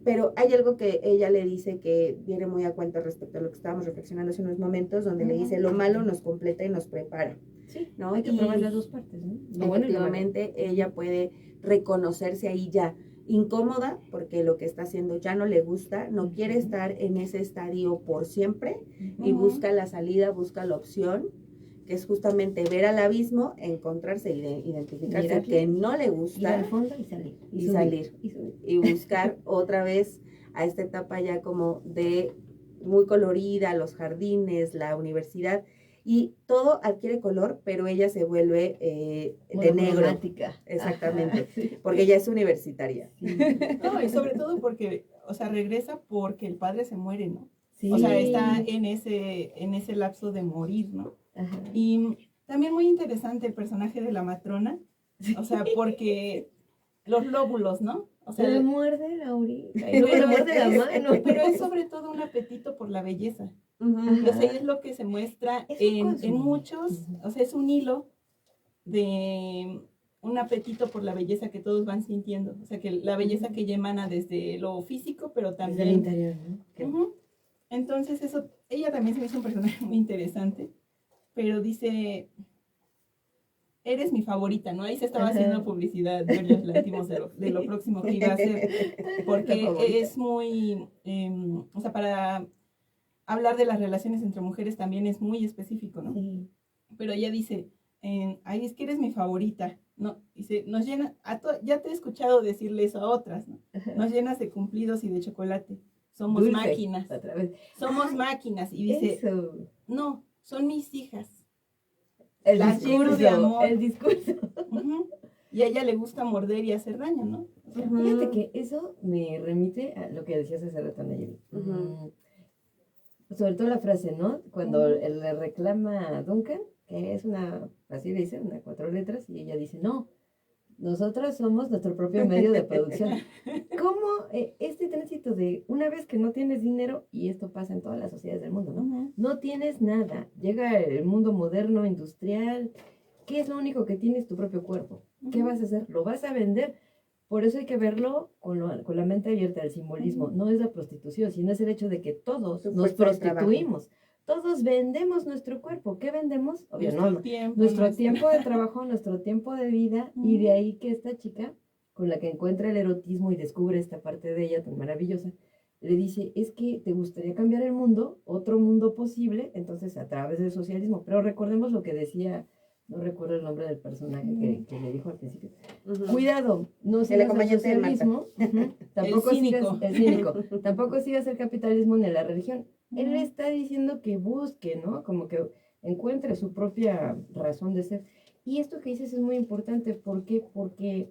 [SPEAKER 3] Pero hay algo que ella le dice que viene muy a cuenta respecto a lo que estábamos reflexionando hace unos momentos, donde le dice, lo malo nos completa y nos prepara.
[SPEAKER 1] Sí,
[SPEAKER 3] ¿no?
[SPEAKER 1] hay que probar las dos partes, ¿no?
[SPEAKER 3] Efectivamente, ella puede reconocerse ahí ya incómoda porque lo que está haciendo ya no le gusta, no quiere estar en ese estadio por siempre y busca la salida, busca la opción, que es justamente ver al abismo, encontrarse, identificarse que no le gusta,
[SPEAKER 1] ir al fondo y salir.
[SPEAKER 3] Y buscar otra vez a esta etapa ya como de muy colorida, los jardines, la universidad, y todo adquiere color, pero ella se vuelve de negro. Exactamente, ajá, sí. Porque ella es universitaria.
[SPEAKER 2] Sí. No, y sobre todo porque, o sea, regresa porque el padre se muere, ¿no?
[SPEAKER 1] Sí.
[SPEAKER 2] O sea, está en ese lapso de morir, ¿no? Ajá. Y también muy interesante el personaje de la matrona, o sea, porque los lóbulos, ¿no? O sea,
[SPEAKER 1] le muerde la orilla, y luego le muerde la mano.
[SPEAKER 2] Pero es sobre todo un apetito por la belleza. Uh-huh. O sea, es lo que se muestra en muchos, o sea, es un hilo de un apetito por la belleza que todos van sintiendo. O sea, que la belleza que ya emana desde lo físico, pero también...
[SPEAKER 1] Desde el interior, ¿no?
[SPEAKER 2] Uh-huh. Entonces, eso, ella también se me hizo un personaje muy interesante, pero dice... Eres mi favorita, ¿no? Ahí se estaba haciendo publicidad, Yorgos Lanthimos, de lo próximo que iba a hacer, porque es muy, o sea, para hablar de las relaciones entre mujeres también es muy específico, ¿no? Sí. Pero ella dice, ay, es que eres mi favorita, ¿no? Dice, nos llena, ya te he escuchado decirle eso a otras, ¿no? Nos llenas de cumplidos y de chocolate, somos dulce, máquinas, otra vez. Somos máquinas, y dice, eso. No, son mis hijas.
[SPEAKER 1] El discurso de amor. El discurso.
[SPEAKER 2] Uh-huh. Y a ella le gusta morder y hacer daño, ¿no?
[SPEAKER 1] O sea, fíjate que eso me remite a lo que decías hace rato, Nayeli. Sobre todo la frase, ¿no? Cuando él le reclama a Duncan, que es así dice, una 4 letras, y ella dice, no, nosotros somos nuestro propio medio de producción. ¿Cómo este tránsito de una vez que no tienes dinero, y esto pasa en todas las sociedades del mundo, ¿no? Uh-huh. No tienes nada, llega el mundo moderno, industrial, ¿qué es lo único que tienes? Tu propio cuerpo. Uh-huh. ¿Qué vas a hacer? Lo vas a vender. Por eso hay que verlo con la mente abierta al simbolismo. Uh-huh. No es la prostitución, sino es el hecho de que todos nos prostituimos. Todos vendemos nuestro cuerpo. ¿Qué vendemos? Obvio, nuestro tiempo de trabajo, nuestro tiempo de vida, y de ahí que esta chica, con la que encuentra el erotismo y descubre esta parte de ella tan maravillosa, le dice, es que te gustaría cambiar el mundo, otro mundo posible, entonces a través del socialismo. Pero recordemos lo que decía, no recuerdo el nombre del personaje que le dijo al principio. Uh-huh. Cuidado, no sigas el socialismo, tampoco sigas el cínico, tampoco sigas el capitalismo ni la religión. Él le está diciendo que busque, ¿no? Como que encuentre su propia razón de ser. Y esto que dices es muy importante. ¿Por qué? Porque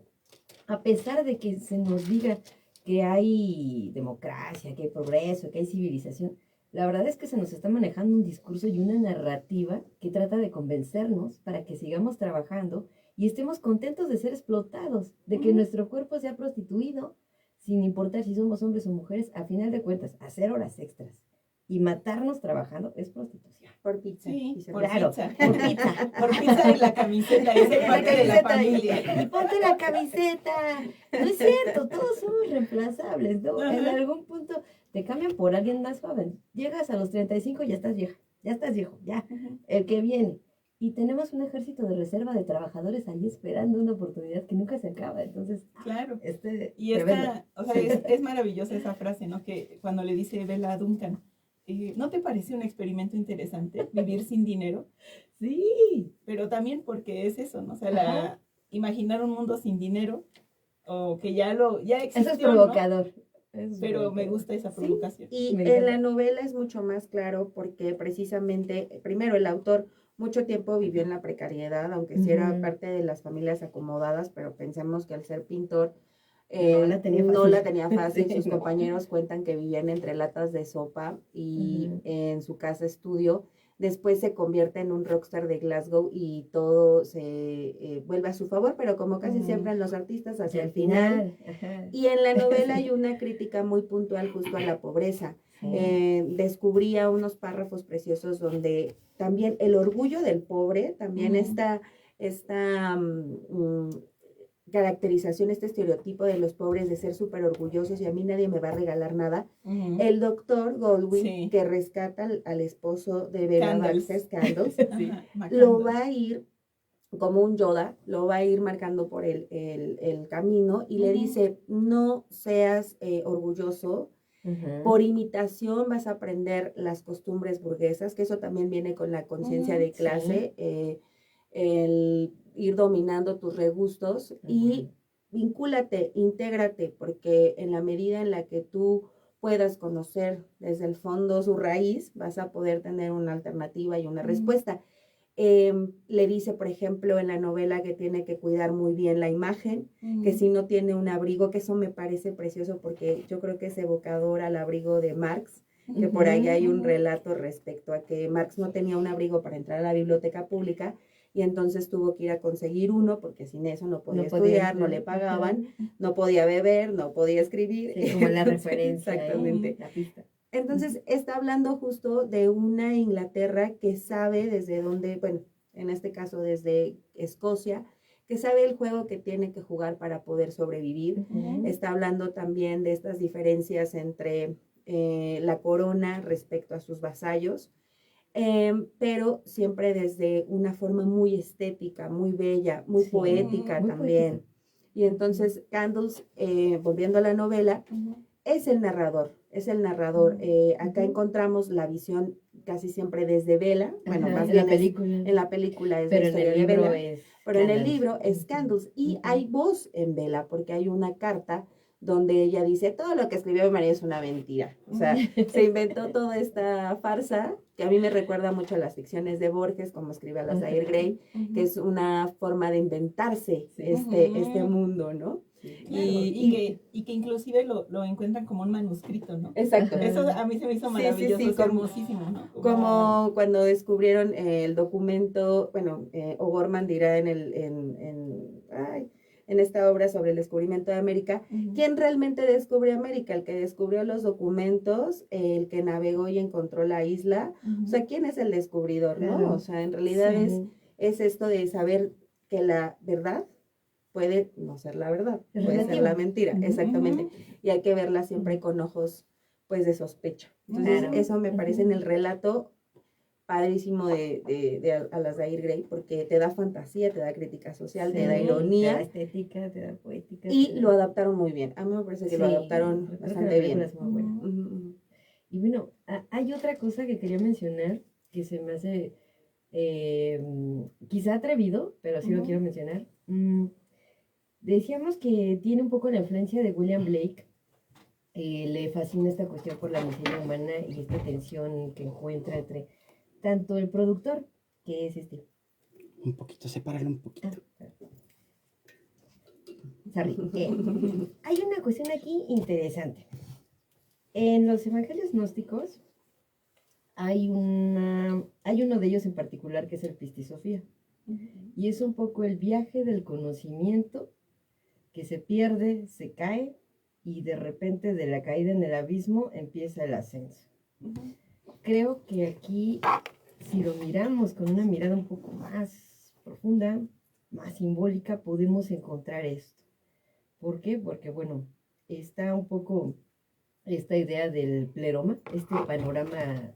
[SPEAKER 1] a pesar de que se nos diga que hay democracia, que hay progreso, que hay civilización, la verdad es que se nos está manejando un discurso y una narrativa que trata de convencernos para que sigamos trabajando y estemos contentos de ser explotados, de que nuestro cuerpo sea prostituido, sin importar si somos hombres o mujeres. A final de cuentas, hacer horas extras y matarnos trabajando es prostitución.
[SPEAKER 3] Por pizza.
[SPEAKER 2] Sí,
[SPEAKER 1] por pizza. Por pizza.
[SPEAKER 2] Por pizza y la camiseta, esa es parte de la familia.
[SPEAKER 1] Y ponte la camiseta. No es cierto, todos somos reemplazables, ¿no? Uh-huh. En algún punto te cambian por alguien más joven. Llegas a los 35 y ya estás vieja, ya estás viejo, ya. Uh-huh. El que viene. Y tenemos un ejército de reserva de trabajadores ahí esperando una oportunidad que nunca se acaba. Entonces,
[SPEAKER 2] claro. Y esta, o sea, es maravillosa esa frase, ¿no? Que cuando le dice Bella a Duncan, ¿no te parece un experimento interesante vivir sin dinero?
[SPEAKER 1] Sí.
[SPEAKER 2] Pero también porque es eso, ¿no? O sea, imaginar un mundo sin dinero, o que ya existió,
[SPEAKER 1] eso es provocador.
[SPEAKER 2] ¿no? Pero me gusta esa provocación.
[SPEAKER 3] Sí. Y en la novela es mucho más claro porque precisamente, primero, el autor mucho tiempo vivió en la precariedad, aunque sí era parte de las familias acomodadas, pero pensemos que al ser pintor, no la tenía fácil. Sí, sus compañeros cuentan que vivían entre latas de sopa y en su casa estudio. Después se convierte en un rockstar de Glasgow y todo se vuelve a su favor, pero como casi siempre en los artistas, hacia el final. Y en la novela hay una crítica muy puntual justo a la pobreza. Descubría unos párrafos preciosos donde también el orgullo del pobre, también esta caracterización, este estereotipo de los pobres de ser súper orgullosos y a mí nadie me va a regalar nada. El doctor Goldwyn, que rescata al esposo de Bella Baxter, Candles, lo va a ir como un Yoda, lo va a ir marcando por el camino y le dice, no seas orgulloso, por imitación vas a aprender las costumbres burguesas, que eso también viene con la conciencia de clase, el ir dominando tus regustos y vincúlate, intégrate, porque en la medida en la que tú puedas conocer desde el fondo su raíz, vas a poder tener una alternativa y una respuesta. Le dice, por ejemplo, en la novela que tiene que cuidar muy bien la imagen, que si no tiene un abrigo, que eso me parece precioso porque yo creo que es evocador al abrigo de Marx, que por ahí hay un relato respecto a que Marx no tenía un abrigo para entrar a la biblioteca pública y entonces tuvo que ir a conseguir uno porque sin eso no podía estudiar, no le pagaban, no podía beber, no podía escribir.
[SPEAKER 1] Sí, como la referencia.
[SPEAKER 3] Exactamente.
[SPEAKER 1] La pista.
[SPEAKER 3] Entonces está hablando justo de una Inglaterra que sabe desde dónde, bueno, en este caso desde Escocia, que sabe el juego que tiene que jugar para poder sobrevivir. Está hablando también de estas diferencias entre la corona respecto a sus vasallos, pero siempre desde una forma muy estética, muy bella, muy poética
[SPEAKER 1] muy
[SPEAKER 3] también.
[SPEAKER 1] poética.
[SPEAKER 3] Y entonces Candles, volviendo a la novela, es el narrador, es el narrador. Acá encontramos la visión casi siempre desde Bella, bueno,
[SPEAKER 1] Ajá,
[SPEAKER 3] más
[SPEAKER 1] en
[SPEAKER 3] bien
[SPEAKER 1] la película.
[SPEAKER 3] en la película es
[SPEAKER 1] Pero
[SPEAKER 3] la
[SPEAKER 1] en
[SPEAKER 3] historia
[SPEAKER 1] el
[SPEAKER 3] de
[SPEAKER 1] libro
[SPEAKER 3] Bella,
[SPEAKER 1] es
[SPEAKER 3] pero en el
[SPEAKER 1] Candles.
[SPEAKER 3] libro es Candles y hay voz en Bella porque hay una carta donde ella dice, todo lo que escribió mi marido es una mentira. O sea, se inventó toda esta farsa que a mí me recuerda mucho a las ficciones de Borges, como escribe Alasdair Gray, que es una forma de inventarse este mundo, ¿no?
[SPEAKER 2] Claro, y que inclusive lo encuentran como un manuscrito, ¿no?
[SPEAKER 3] Exacto.
[SPEAKER 2] Eso a mí se me hizo maravilloso, es hermosísimo, ¿no?
[SPEAKER 3] Como cuando descubrieron el documento, bueno, O'Gorman dirá en esta obra sobre el descubrimiento de América, ¿quién realmente descubrió América? El que descubrió los documentos, el que navegó y encontró la isla, o sea, ¿quién es el descubridor, no? O sea, en realidad es esto de saber que la verdad puede no ser la verdad, puede ser la mentira, exactamente, y hay que verla siempre con ojos, pues, de sospecha. Entonces, eso me parece en el relato padrísimo de Alasdair Gray, porque te da fantasía, te da crítica social, te da ironía.
[SPEAKER 1] Te da estética, te da poética.
[SPEAKER 3] Y lo adaptaron muy bien. A mí me parece que lo adaptaron bastante bien.
[SPEAKER 1] Es muy buena. Y bueno, hay otra cosa que quería mencionar que se me hace quizá atrevido, pero sí lo quiero mencionar. Decíamos que tiene un poco la influencia de William Blake. Le fascina esta cuestión por la miseria humana y esta tensión que encuentra entre tanto el productor, que es
[SPEAKER 4] Un poquito, sepáralo un poquito.
[SPEAKER 1] Sorry. Hay una cuestión aquí interesante. En los evangelios gnósticos hay uno de ellos en particular que es el Pistisofía. Y es un poco el viaje del conocimiento que se pierde, se cae y de repente de la caída en el abismo empieza el ascenso. Creo que aquí, si lo miramos con una mirada un poco más profunda, más simbólica, podemos encontrar esto. ¿Por qué? Porque, bueno, está un poco esta idea del pleroma, este panorama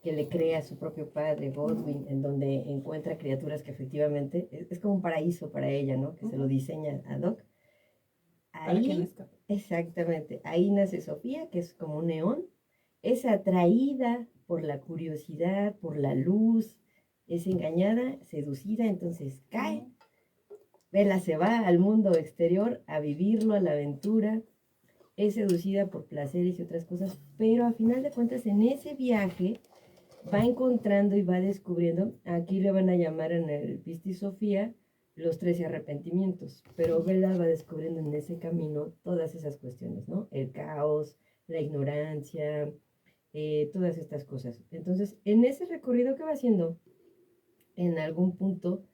[SPEAKER 1] que le crea su propio padre, Godwin, en donde encuentra criaturas que efectivamente es como un paraíso para ella, ¿no? Que se lo diseña ad hoc. Ahí, exactamente, ahí nace Sofía, que es como un neón, es atraída por la curiosidad, por la luz, es engañada, seducida, entonces cae. Bella se va al mundo exterior a vivirlo, a la aventura, es seducida por placeres y otras cosas, pero a final de cuentas en ese viaje va encontrando y va descubriendo, aquí le van a llamar en el Pistis Sofía los 13 arrepentimientos, pero Bella va descubriendo en ese camino todas esas cuestiones, ¿no? El caos, la ignorancia, todas estas cosas. Entonces, en ese recorrido que va haciendo, en algún punto,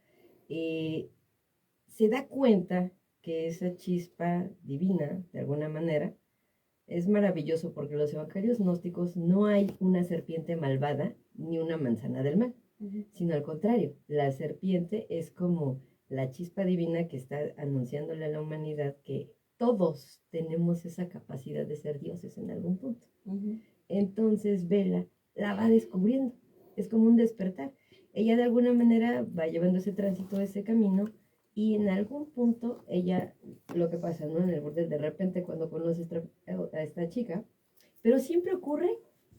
[SPEAKER 1] se da cuenta que esa chispa divina, de alguna manera, es maravilloso porque en los evangelios gnósticos no hay una serpiente malvada ni una manzana del mal, sino al contrario, la serpiente es como la chispa divina que está anunciándole a la humanidad que todos tenemos esa capacidad de ser dioses en algún punto. Entonces Bella la va descubriendo, es como un despertar. Ella de alguna manera va llevando ese tránsito, ese camino, y en algún punto ella, lo que pasa, ¿no? En el burdel, de repente cuando conoce a esta chica, pero siempre ocurre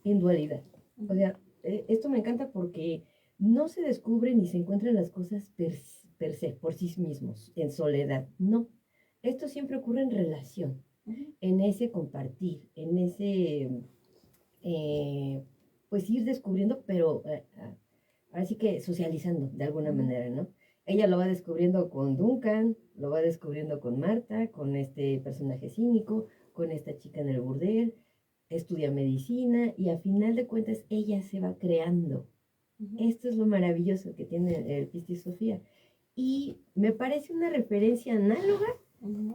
[SPEAKER 1] en dualidad. O sea, esto me encanta porque no se descubren ni se encuentran las cosas per se, por sí mismos, en soledad. No, esto siempre ocurre en relación. en ese compartir, en ese, pues ir descubriendo, pero ahora sí que socializando de alguna manera, ¿no? Ella lo va descubriendo con Duncan, lo va descubriendo con Marta, con este personaje cínico, con esta chica en el burdel, estudia medicina y a final de cuentas ella se va creando. Esto es lo maravilloso que tiene el Pistis Sofía. Y me parece una referencia análoga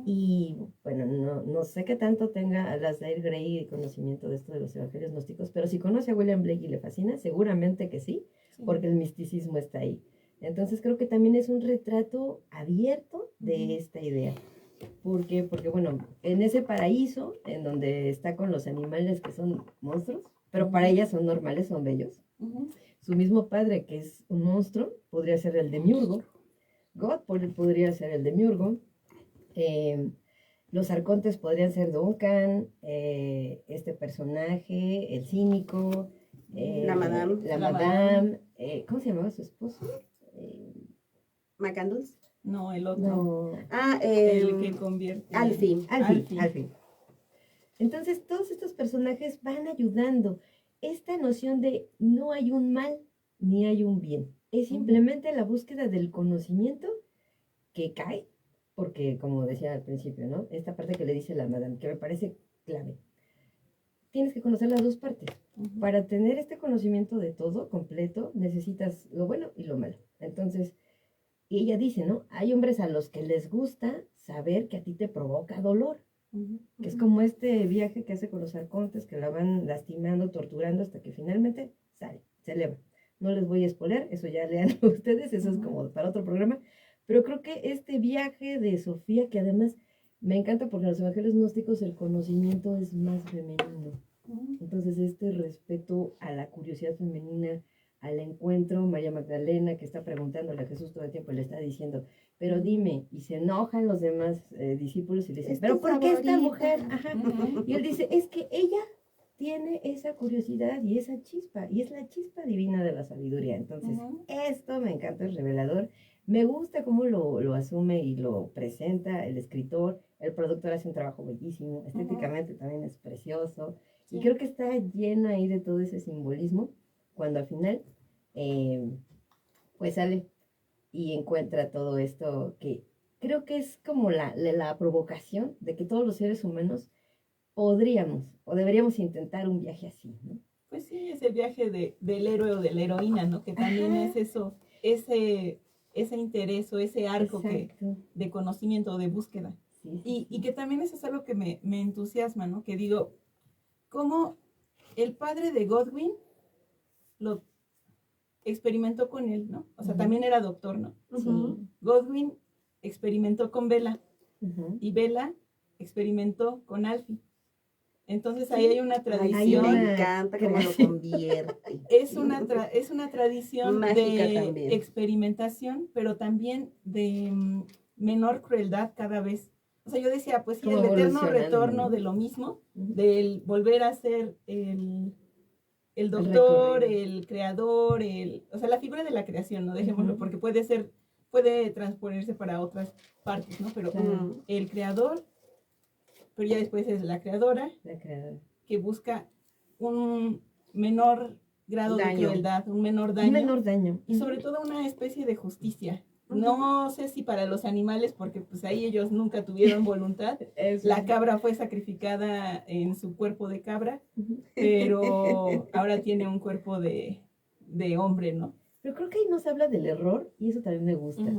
[SPEAKER 1] y bueno, no sé qué tanto tenga a Alasdair Gray conocimiento de esto de los evangelios gnósticos, pero si conoce a William Blake y le fascina, seguramente que sí, porque el misticismo está ahí. Entonces creo que también es un retrato abierto de esta idea. ¿Por qué? Porque bueno, en ese paraíso, en donde está con los animales que son monstruos, pero para ella son normales, son bellos. Su mismo padre, que es un monstruo, podría ser el demiurgo. God podría ser el demiurgo. Los arcontes podrían ser Duncan, este personaje, el cínico,
[SPEAKER 3] La Madame.
[SPEAKER 1] la Madame, ¿cómo se llamaba su esposo?
[SPEAKER 3] ¿Macandus?
[SPEAKER 2] No, el otro.
[SPEAKER 1] No.
[SPEAKER 2] El que convierte.
[SPEAKER 1] Alfie. Entonces, todos estos personajes van ayudando. Esta noción de no hay un mal ni hay un bien. Es simplemente la búsqueda del conocimiento que cae, porque como decía al principio, ¿no? Esta parte que le dice la Madame, que me parece clave. Tienes que conocer las dos partes. Para tener este conocimiento de todo completo, necesitas lo bueno y lo malo. Entonces, y ella dice, ¿no? Hay hombres a los que les gusta saber que a ti te provoca dolor. Que es como este viaje que hace con los arcontes, que la van lastimando, torturando, hasta que finalmente sale, se eleva. No les voy a spoiler, eso ya lean ustedes, eso es como para otro programa. Pero creo que este viaje de Sofía, que además me encanta porque en los evangelios gnósticos el conocimiento es más femenino. Entonces este respeto a la curiosidad femenina, al encuentro, María Magdalena que está preguntándole a Jesús todo el tiempo, le está diciendo, pero dime, y se enojan los demás discípulos y le dicen, pero ¿por qué esta mujer? Ajá. Y él dice, es que ella tiene esa curiosidad y esa chispa, y es la chispa divina de la sabiduría. Entonces, esto me encanta, es revelador. Me gusta cómo lo asume y lo presenta el escritor. El productor hace un trabajo bellísimo, estéticamente también es precioso. Y creo que está lleno ahí de todo ese simbolismo, cuando al final, pues sale y encuentra todo esto que creo que es como la provocación de que todos los seres humanos podríamos o deberíamos intentar un viaje así, ¿no?
[SPEAKER 2] Pues sí, ese viaje del héroe o de la heroína, ¿no? Que también es eso, ese interés o ese arco de conocimiento o de búsqueda. Sí. Y que también eso es algo que me entusiasma, ¿no? Que digo, cómo el padre de Godwin lo experimentó con él, ¿no? O sea, también era doctor, ¿no?
[SPEAKER 1] Sí.
[SPEAKER 2] Godwin experimentó con Bella y Bella experimentó con Alfie. Entonces ahí hay una tradición.
[SPEAKER 3] Ay, me encanta cómo lo convierte.
[SPEAKER 2] Es una tradición
[SPEAKER 3] mágica
[SPEAKER 2] de
[SPEAKER 3] también.
[SPEAKER 2] experimentación, pero también de menor crueldad cada vez. O sea, yo decía, pues sí,
[SPEAKER 1] como
[SPEAKER 2] el eterno
[SPEAKER 1] evolucionando,
[SPEAKER 2] retorno
[SPEAKER 1] ¿no?
[SPEAKER 2] de lo mismo, del volver a ser el doctor, el creador, o sea, la figura de la creación, ¿no? Dejémoslo, porque puede transponerse para otras partes, ¿no? Pero el creador, pero ya después es la creadora, que busca un menor grado de crueldad, un menor daño. Y sobre todo una especie de justicia. No sé si para los animales, porque pues ahí ellos nunca tuvieron voluntad. La cabra fue sacrificada en su cuerpo de cabra, pero ahora tiene un cuerpo de hombre, ¿no?
[SPEAKER 1] Pero creo que ahí nos habla del error y eso también me gusta.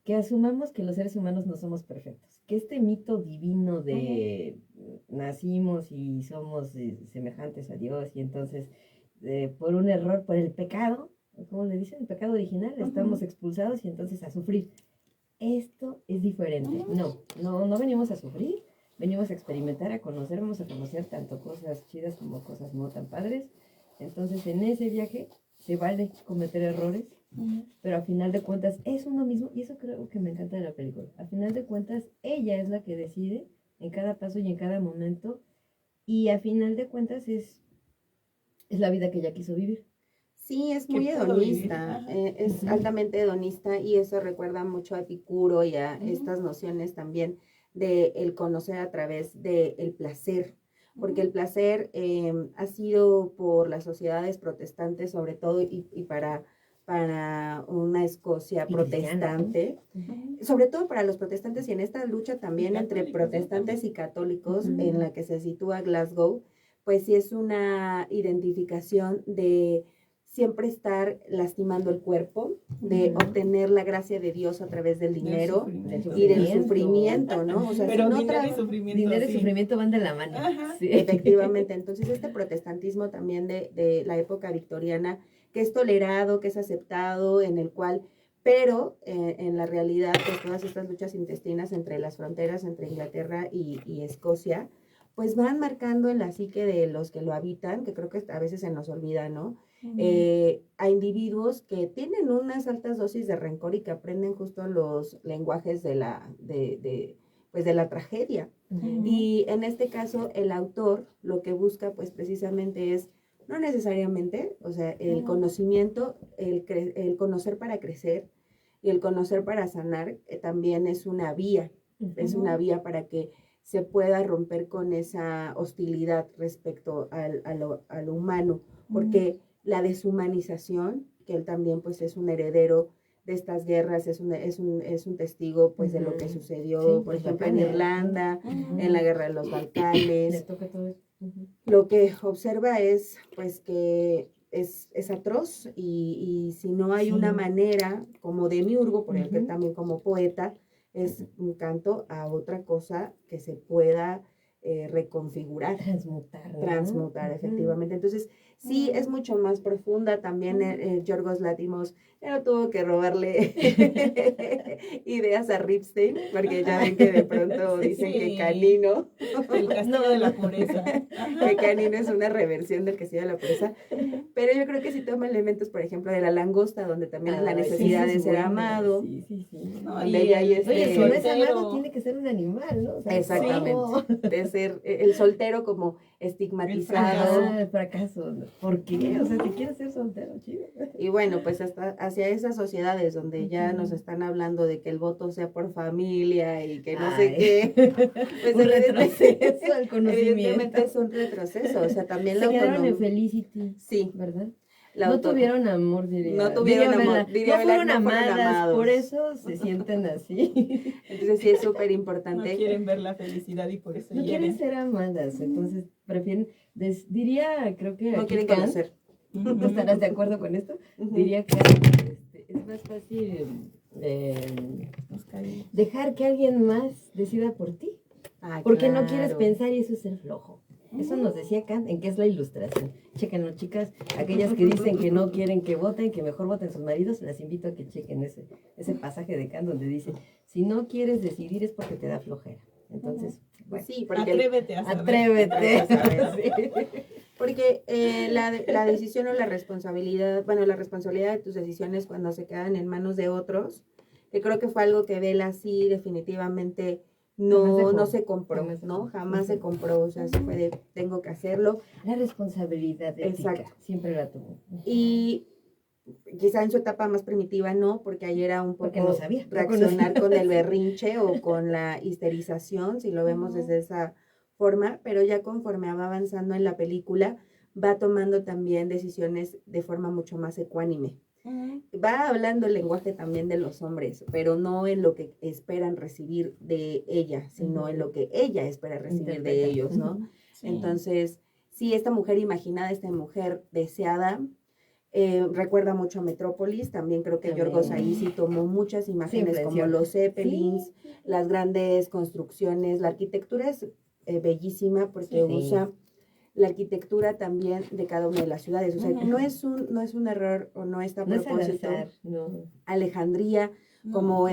[SPEAKER 1] Que asumamos que los seres humanos no somos perfectos. Que este mito divino de nacimos y somos semejantes a Dios y entonces por un error, por el pecado, ¿cómo le dicen? El pecado original, estamos expulsados y entonces a sufrir. Esto es diferente. No venimos a sufrir, venimos a experimentar, a conocer, vamos a conocer tanto cosas chidas como cosas no tan padres. Entonces en ese viaje se vale cometer errores, pero a final de cuentas es uno mismo, y eso creo que me encanta de la película. A final de cuentas ella es la que decide en cada paso y en cada momento, y a final de cuentas es la vida que ella quiso vivir.
[SPEAKER 3] Sí, es muy hedonista, es altamente hedonista, y eso recuerda mucho a Epicuro y a estas nociones también de el conocer a través del placer, porque el placer ha sido por las sociedades protestantes sobre todo y para una Escocia protestante, sobre todo para los protestantes y en esta lucha también entre protestantes y católicos en la que se sitúa Glasgow, pues sí es una identificación de siempre estar lastimando el cuerpo, de obtener la gracia de Dios a través del dinero y del sufrimiento, ¿no? O sea,
[SPEAKER 2] pero
[SPEAKER 3] si
[SPEAKER 2] dinero y sufrimiento.
[SPEAKER 1] Dinero y sufrimiento van de la mano.
[SPEAKER 3] Sí. Efectivamente, entonces este protestantismo también de la época victoriana, que es tolerado, que es aceptado, en el cual, pero en la realidad, pues todas estas luchas intestinas entre las fronteras, entre Inglaterra y Escocia, pues van marcando en la psique de los que lo habitan, que creo que a veces se nos olvida, ¿no? A individuos que tienen unas altas dosis de rencor y que aprenden justo los lenguajes de la tragedia. Y en este caso, el autor lo que busca, pues precisamente es, no necesariamente, o sea, el conocimiento, el conocer para crecer y el conocer para sanar, también es una vía, es una vía para que se pueda romper con esa hostilidad respecto a lo humano, porque la deshumanización, que él también pues es un heredero de estas guerras, es un testigo pues de lo que sucedió, por ejemplo, en Irlanda, en la guerra de los Balcanes. Lo que observa es pues que es atroz y si no hay una manera, como Demiurgo, por ejemplo, también como poeta, es un canto a otra cosa que se pueda reconfigurar. Transmutar, efectivamente. Entonces, sí, es mucho más profunda. También Yorgos Lanthimos no tuvo que robarle ideas a Ripstein, porque ya ven que de pronto dicen que Canino,
[SPEAKER 2] el castillo de la pureza,
[SPEAKER 3] que Canino es una reversión del castillo de la pureza, pero yo creo que sí toma elementos, por ejemplo, de La langosta, donde también es la necesidad de ser amado,
[SPEAKER 2] No,
[SPEAKER 3] donde ella
[SPEAKER 1] Oye, si no es amado, tiene que ser un animal, ¿no? O sea,
[SPEAKER 3] exactamente, de ser el soltero como estigmatizado.
[SPEAKER 1] El fracaso. ¿Por qué? O sea, si quieres ser soltero, chido.
[SPEAKER 3] Y bueno, pues hasta hacia esas sociedades donde ya nos están hablando de que el voto sea por familia y que no sé qué, pues
[SPEAKER 1] un retroceso al conocimiento.
[SPEAKER 3] Evidentemente es un retroceso, o sea, también
[SPEAKER 1] se quedaron en Felicity,
[SPEAKER 3] sí,
[SPEAKER 1] ¿verdad? No tuvieron amor, diría.
[SPEAKER 3] No tuvieron amor,
[SPEAKER 1] diría no fueron amadas, por eso se sienten así.
[SPEAKER 3] Entonces sí es súper importante.
[SPEAKER 2] No quieren ver la felicidad y por eso
[SPEAKER 1] no quieren ser amadas, entonces prefieren, diría, creo que
[SPEAKER 3] no quieren
[SPEAKER 1] Kant,
[SPEAKER 3] conocer.
[SPEAKER 1] ¿tú estarás de acuerdo con esto? Diría que es más fácil dejar que alguien más decida por ti, porque no quieres pensar y eso es ser flojo. Eso nos decía Kant, en qué es la ilustración. Chéquenlo, chicas, aquellas que dicen que no quieren que voten, que mejor voten sus maridos, las invito a que chequen ese pasaje de Kant donde dice, si no quieres decidir es porque te da flojera. Entonces, bueno,
[SPEAKER 3] sí, porque
[SPEAKER 2] atrévete a saber.
[SPEAKER 3] Atrévete. Porque la decisión o la responsabilidad de tus decisiones cuando se quedan en manos de otros, que creo que fue algo que Bella sí definitivamente no se compró, ¿no? Jamás se compró, o sea, se fue de, tengo que hacerlo.
[SPEAKER 1] La responsabilidad ética, siempre la tuvo.
[SPEAKER 3] Y quizá en su etapa más primitiva no, porque ahí era un poco
[SPEAKER 1] no sabía,
[SPEAKER 3] reaccionar con el berrinche o con la histerización, si lo vemos desde esa forma, pero ya conforme va avanzando en la película, va tomando también decisiones de forma mucho más ecuánime. Va hablando el lenguaje también de los hombres, pero no en lo que esperan recibir de ella, sino en lo que ella espera recibir de ellos, ¿no? Sí. Entonces, sí, esta mujer imaginada, esta mujer deseada, recuerda mucho a Metrópolis, también creo que Yorgos ahí sí tomó muchas imágenes como los Zeppelins, las grandes construcciones, la arquitectura es bellísima porque usa la arquitectura también de cada una de las ciudades, o sea, no es un error o no está a propósito. Alejandría, como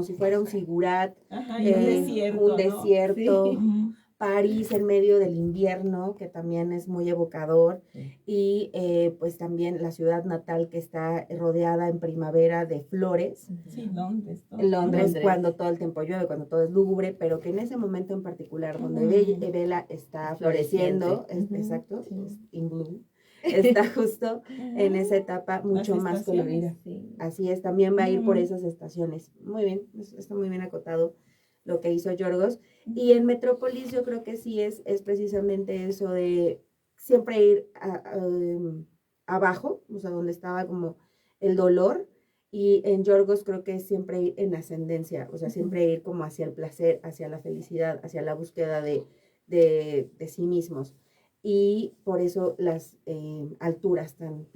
[SPEAKER 3] si fuera un zigurat, un desierto, ¿no? París en medio del invierno, que también es muy evocador, y pues también la ciudad natal que está rodeada en primavera de flores.
[SPEAKER 2] Sí, Londres.
[SPEAKER 3] Londres, cuando todo el tiempo llueve, cuando todo es lúgubre, pero que en ese momento en particular, donde Bella está floreciendo, exacto, in bloom, está justo en esa etapa mucho más colorida. Sí. Así es, también va a ir por esas estaciones. Muy bien, está muy bien acotado. lo que hizo Yorgos. Y en Metrópolis yo creo que sí es precisamente eso de siempre ir abajo, o sea, donde estaba como el dolor, y en Yorgos creo que es siempre ir en ascendencia, o sea, siempre ir como hacia el placer, hacia la felicidad, hacia la búsqueda de sí mismos. Y por eso las alturas tan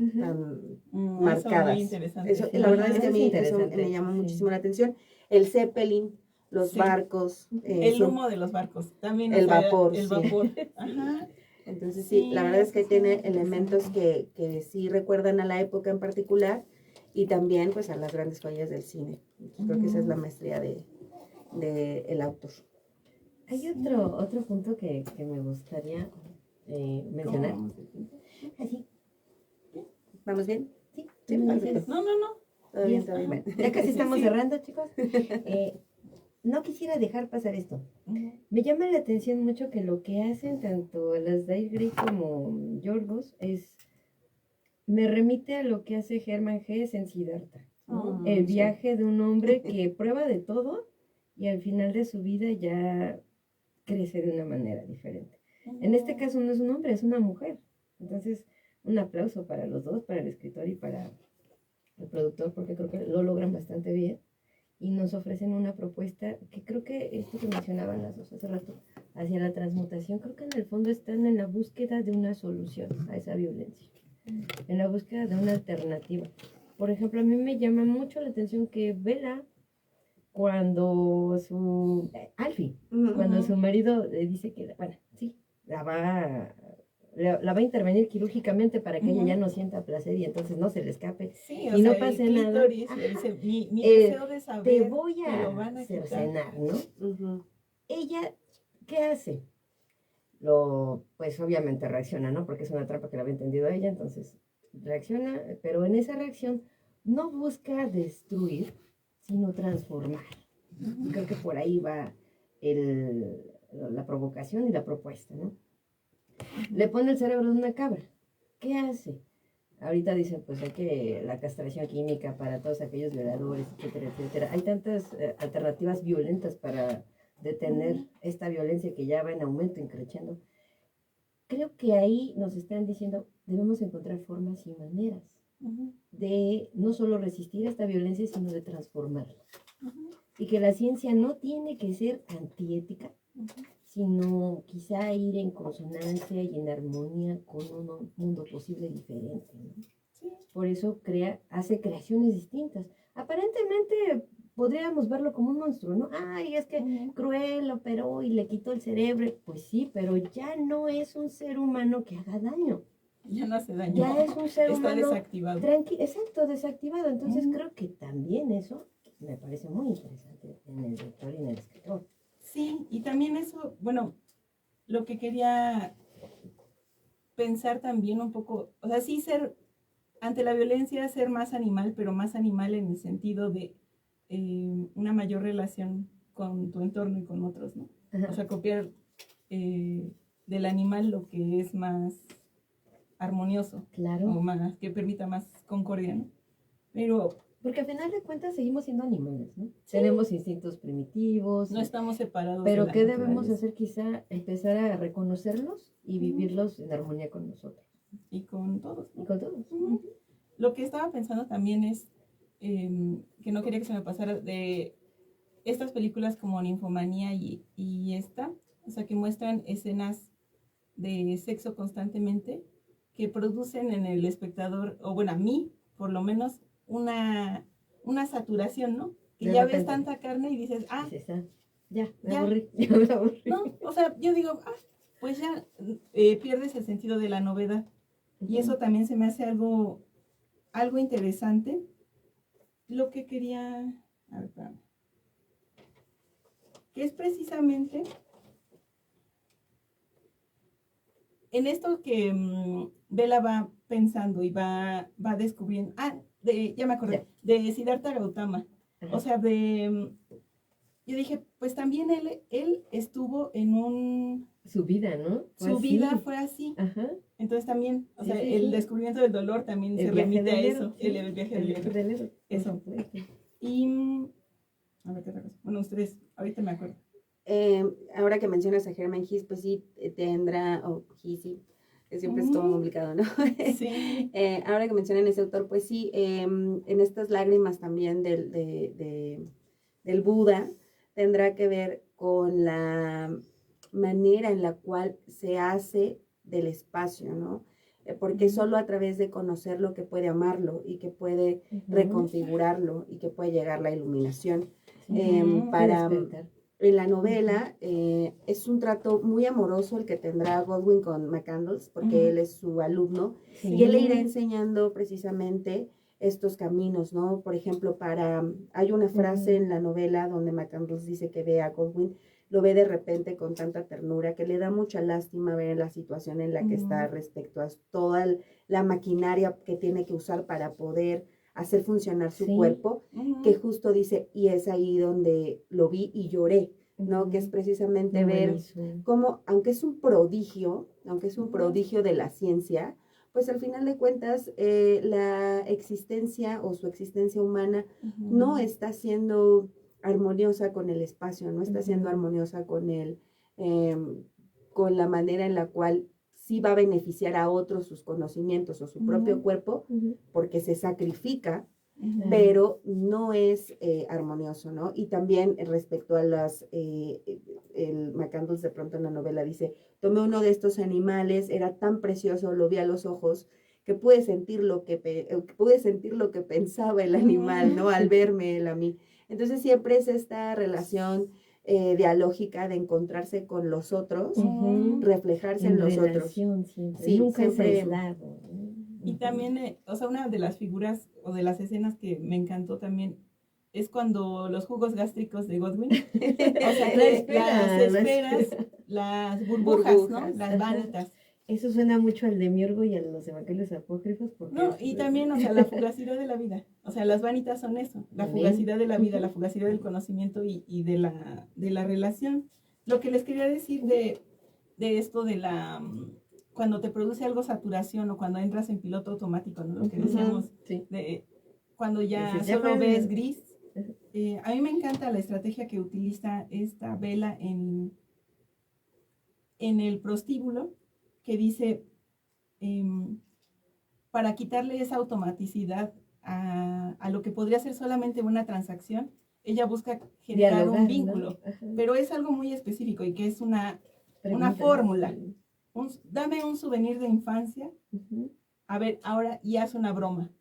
[SPEAKER 3] marcadas.
[SPEAKER 2] Eso muy interesante.
[SPEAKER 3] Eso,
[SPEAKER 2] Sí,
[SPEAKER 3] la verdad es
[SPEAKER 1] eso
[SPEAKER 3] que a
[SPEAKER 1] es
[SPEAKER 3] mí eso
[SPEAKER 1] interesante,
[SPEAKER 3] me llamó
[SPEAKER 1] sí.
[SPEAKER 3] muchísimo la atención. El Zeppelin, los
[SPEAKER 2] Sí.
[SPEAKER 3] barcos,
[SPEAKER 2] El humo de los barcos, también.
[SPEAKER 3] el
[SPEAKER 2] o sea,
[SPEAKER 3] vapor,
[SPEAKER 2] el
[SPEAKER 3] sí.
[SPEAKER 2] vapor. Ajá.
[SPEAKER 3] Entonces sí, la verdad es que
[SPEAKER 2] eso sí,
[SPEAKER 3] tiene
[SPEAKER 2] interesante.
[SPEAKER 3] elementos que sí recuerdan a la época en particular y también pues a las grandes joyas del cine. Entonces, creo que esa es la maestría de el autor.
[SPEAKER 1] Hay otro punto que me gustaría mencionar.
[SPEAKER 2] ¿Cómo?
[SPEAKER 1] Así,
[SPEAKER 3] ¿Vamos bien?
[SPEAKER 1] sí,
[SPEAKER 3] Sí,
[SPEAKER 1] tú me
[SPEAKER 3] perfecto.
[SPEAKER 1] dices,
[SPEAKER 2] No, no, no.
[SPEAKER 3] Todo bien,
[SPEAKER 1] bien.
[SPEAKER 3] todo bien.
[SPEAKER 1] Bueno, ya casi estamos
[SPEAKER 2] Sí.
[SPEAKER 1] cerrando, chicos. No quisiera dejar pasar esto.
[SPEAKER 2] Ujú.
[SPEAKER 1] Me llama la atención mucho que lo que hacen tanto las Dire Grey como Yorgos me remite a lo que hace Hermann Hesse en Siddhartha, ¿no? El
[SPEAKER 3] Sí.
[SPEAKER 1] viaje de un hombre que prueba de todo y al final de su vida ya crece de una manera diferente. En este caso no es un hombre, es una mujer. Entonces, un aplauso para los dos, para el escritor y para el productor, porque creo que lo logran bastante bien. Y nos ofrecen una propuesta que creo que esto que mencionaban las dos hace rato, hacia la transmutación, creo que en el fondo están en la búsqueda de una solución a esa violencia, en la búsqueda de una alternativa. Por ejemplo, a mí me llama mucho la atención que Bella, cuando su Alfie, cuando su marido le dice que, bueno, sí, la va a intervenir quirúrgicamente para que ella ya no sienta placer y entonces no se le escape.
[SPEAKER 2] Sí,
[SPEAKER 1] y no pase nada.
[SPEAKER 2] Le dice, mi
[SPEAKER 1] Eh,
[SPEAKER 2] deseo de saber,
[SPEAKER 1] Te voy
[SPEAKER 2] me lo van
[SPEAKER 1] a
[SPEAKER 2] a quitar.
[SPEAKER 1] cercenar, ¿no?
[SPEAKER 3] Ujú.
[SPEAKER 1] Ella, ¿qué hace? Pues obviamente reacciona, ¿no? Porque es una trampa que la había entendido ella, entonces reacciona, pero en esa reacción no busca destruir, sino transformar. Y creo que por ahí va la provocación y la propuesta, ¿no? Le pone el cerebro de una cabra. ¿Qué hace? Ahorita dicen, pues hay que la castración química para todos aquellos violadores, etcétera, etcétera. Hay tantas alternativas violentas para detener esta violencia que ya va en aumento, creciendo. Creo que ahí nos están diciendo, debemos encontrar formas y maneras de no solo resistir a esta violencia, sino de transformarla. Y que la ciencia no tiene que ser antiética, sino quizá ir en consonancia y en armonía con un mundo posible diferente, ¿no?
[SPEAKER 2] Sí.
[SPEAKER 1] Por eso hace creaciones distintas. Aparentemente podríamos verlo como un monstruo, ¿no? Ay, es que cruel, operó y le quitó el cerebro. Pues sí, pero ya no es un ser humano que haga daño.
[SPEAKER 2] Ya no hace daño.
[SPEAKER 1] Ya es un ser
[SPEAKER 2] Está
[SPEAKER 1] humano
[SPEAKER 2] desactivado.
[SPEAKER 1] Exacto, desactivado. Entonces creo que también eso me parece muy interesante en el director y en el escritor.
[SPEAKER 2] Sí, y también eso, bueno, lo que quería pensar también un poco, o sea, sí ser, ante la violencia, ser más animal, pero más animal en el sentido de una mayor relación con tu entorno y con otros, ¿no?
[SPEAKER 1] Ajá.
[SPEAKER 2] O sea, copiar del animal lo que es más armonioso,
[SPEAKER 1] Claro.
[SPEAKER 2] o más, que permita más concordia, ¿no? Pero
[SPEAKER 1] porque al final de cuentas seguimos siendo animales, ¿no?
[SPEAKER 2] Sí.
[SPEAKER 1] Tenemos instintos primitivos.
[SPEAKER 2] No estamos separados.
[SPEAKER 1] Pero
[SPEAKER 2] de la
[SPEAKER 1] ¿qué debemos
[SPEAKER 2] naturaleza.
[SPEAKER 1] hacer? Quizá empezar a reconocerlos y vivirlos en armonía con nosotros.
[SPEAKER 2] Y con todos.
[SPEAKER 1] Y con todos.
[SPEAKER 2] Lo que estaba pensando también es que no quería que se me pasara de estas películas como Ninfomanía y esta, o sea, que muestran escenas de sexo constantemente que producen en el espectador, o bueno, a mí, por lo menos, una saturación, ¿no? Que
[SPEAKER 1] De
[SPEAKER 2] ya
[SPEAKER 1] repente.
[SPEAKER 2] ves tanta carne y dices,
[SPEAKER 1] Ya, me
[SPEAKER 2] Ya.
[SPEAKER 1] aburrí. Ya me aburrí.
[SPEAKER 2] no, o sea, yo digo, pues ya pierdes el sentido de la novedad. Y eso también se me hace algo interesante. Lo que quería, a ver, espérame, que es precisamente en esto que Bella va pensando y va descubriendo, ya me acordé, de Siddhartha Gautama.
[SPEAKER 1] Ajá.
[SPEAKER 2] O sea, yo dije, pues también él estuvo en
[SPEAKER 1] Su vida, ¿no?
[SPEAKER 2] su vida fue así.
[SPEAKER 1] Ajá.
[SPEAKER 2] Entonces también, o
[SPEAKER 1] Sí,
[SPEAKER 2] sea,
[SPEAKER 1] sí,
[SPEAKER 2] el
[SPEAKER 1] sí.
[SPEAKER 2] descubrimiento del dolor también
[SPEAKER 1] El
[SPEAKER 2] se
[SPEAKER 1] viaje
[SPEAKER 2] remite a
[SPEAKER 1] del
[SPEAKER 2] eso,
[SPEAKER 1] héroe, sí.
[SPEAKER 2] el viaje del héroe.
[SPEAKER 1] del héroe.
[SPEAKER 2] Eso.
[SPEAKER 1] Por supuesto.
[SPEAKER 2] Y A ver, ¿qué otra cosa? Bueno, ustedes, ahorita me acuerdo.
[SPEAKER 3] Ahora que mencionas a Hermann Hesse, pues sí tendrá, o Hesse, que siempre es todo complicado, ¿no?
[SPEAKER 2] Sí.
[SPEAKER 3] Ahora que mencionan ese autor, pues sí, en estas lágrimas también del Buda, tendrá que ver con la manera en la cual se hace del espacio, ¿no? Porque solo a través de conocerlo que puede amarlo y que puede reconfigurarlo y que puede llegar la iluminación. Para en la novela es un trato muy amoroso el que tendrá Goldwyn con McCandless, porque él es su alumno, y él le irá enseñando precisamente estos caminos, ¿no? Por ejemplo, hay una frase en la novela donde McCandless dice que ve a Goldwyn, lo ve de repente con tanta ternura que le da mucha lástima ver la situación en la que está respecto a toda la maquinaria que tiene que usar para poder hacer funcionar su cuerpo, que justo dice, y es ahí donde lo vi y lloré, ¿no? Que es precisamente ver cómo, aunque es un prodigio de la ciencia, pues al final de cuentas la existencia o su existencia humana no está siendo armoniosa con el espacio, no está siendo armoniosa con con la manera en la cual sí va a beneficiar a otros sus conocimientos o su propio cuerpo, porque se sacrifica, pero no es armonioso, ¿no? Y también respecto a el McCandless de pronto en la novela dice, tomé uno de estos animales, era tan precioso, lo vi a los ojos, que pude sentir lo que pensaba el animal, ¿no? Al verme él a mí. Entonces siempre es esta relación dialógica de encontrarse con los otros, reflejarse en los otros.
[SPEAKER 1] Siempre.
[SPEAKER 3] Sí,
[SPEAKER 1] Nunca
[SPEAKER 3] siempre.
[SPEAKER 1] es aislado.
[SPEAKER 2] Y también, o sea, una de las figuras o de las escenas que me encantó también es cuando los jugos gástricos de Godwin, o sea, las esferas, las burbujas, ¿no? Las vanitas.
[SPEAKER 1] Eso suena mucho al Demiurgo y a los evangelios apócrifos.
[SPEAKER 2] No, y también, o sea, la fugacidad de la vida. O sea, las vanitas son eso, la fugacidad de la vida, la fugacidad del conocimiento y de la relación. Lo que les quería decir de esto de cuando te produce algo saturación o cuando entras en piloto automático, ¿no? Lo que decíamos, de cuando ya solo ves gris. A mí me encanta la estrategia que utiliza esta Bella en el prostíbulo, que dice, para quitarle esa automaticidad a lo que podría ser solamente una transacción, ella busca generar un vínculo, ¿no? Pero es algo muy específico y que es una fórmula. Dame un souvenir de infancia, a ver, ahora, y haz una broma.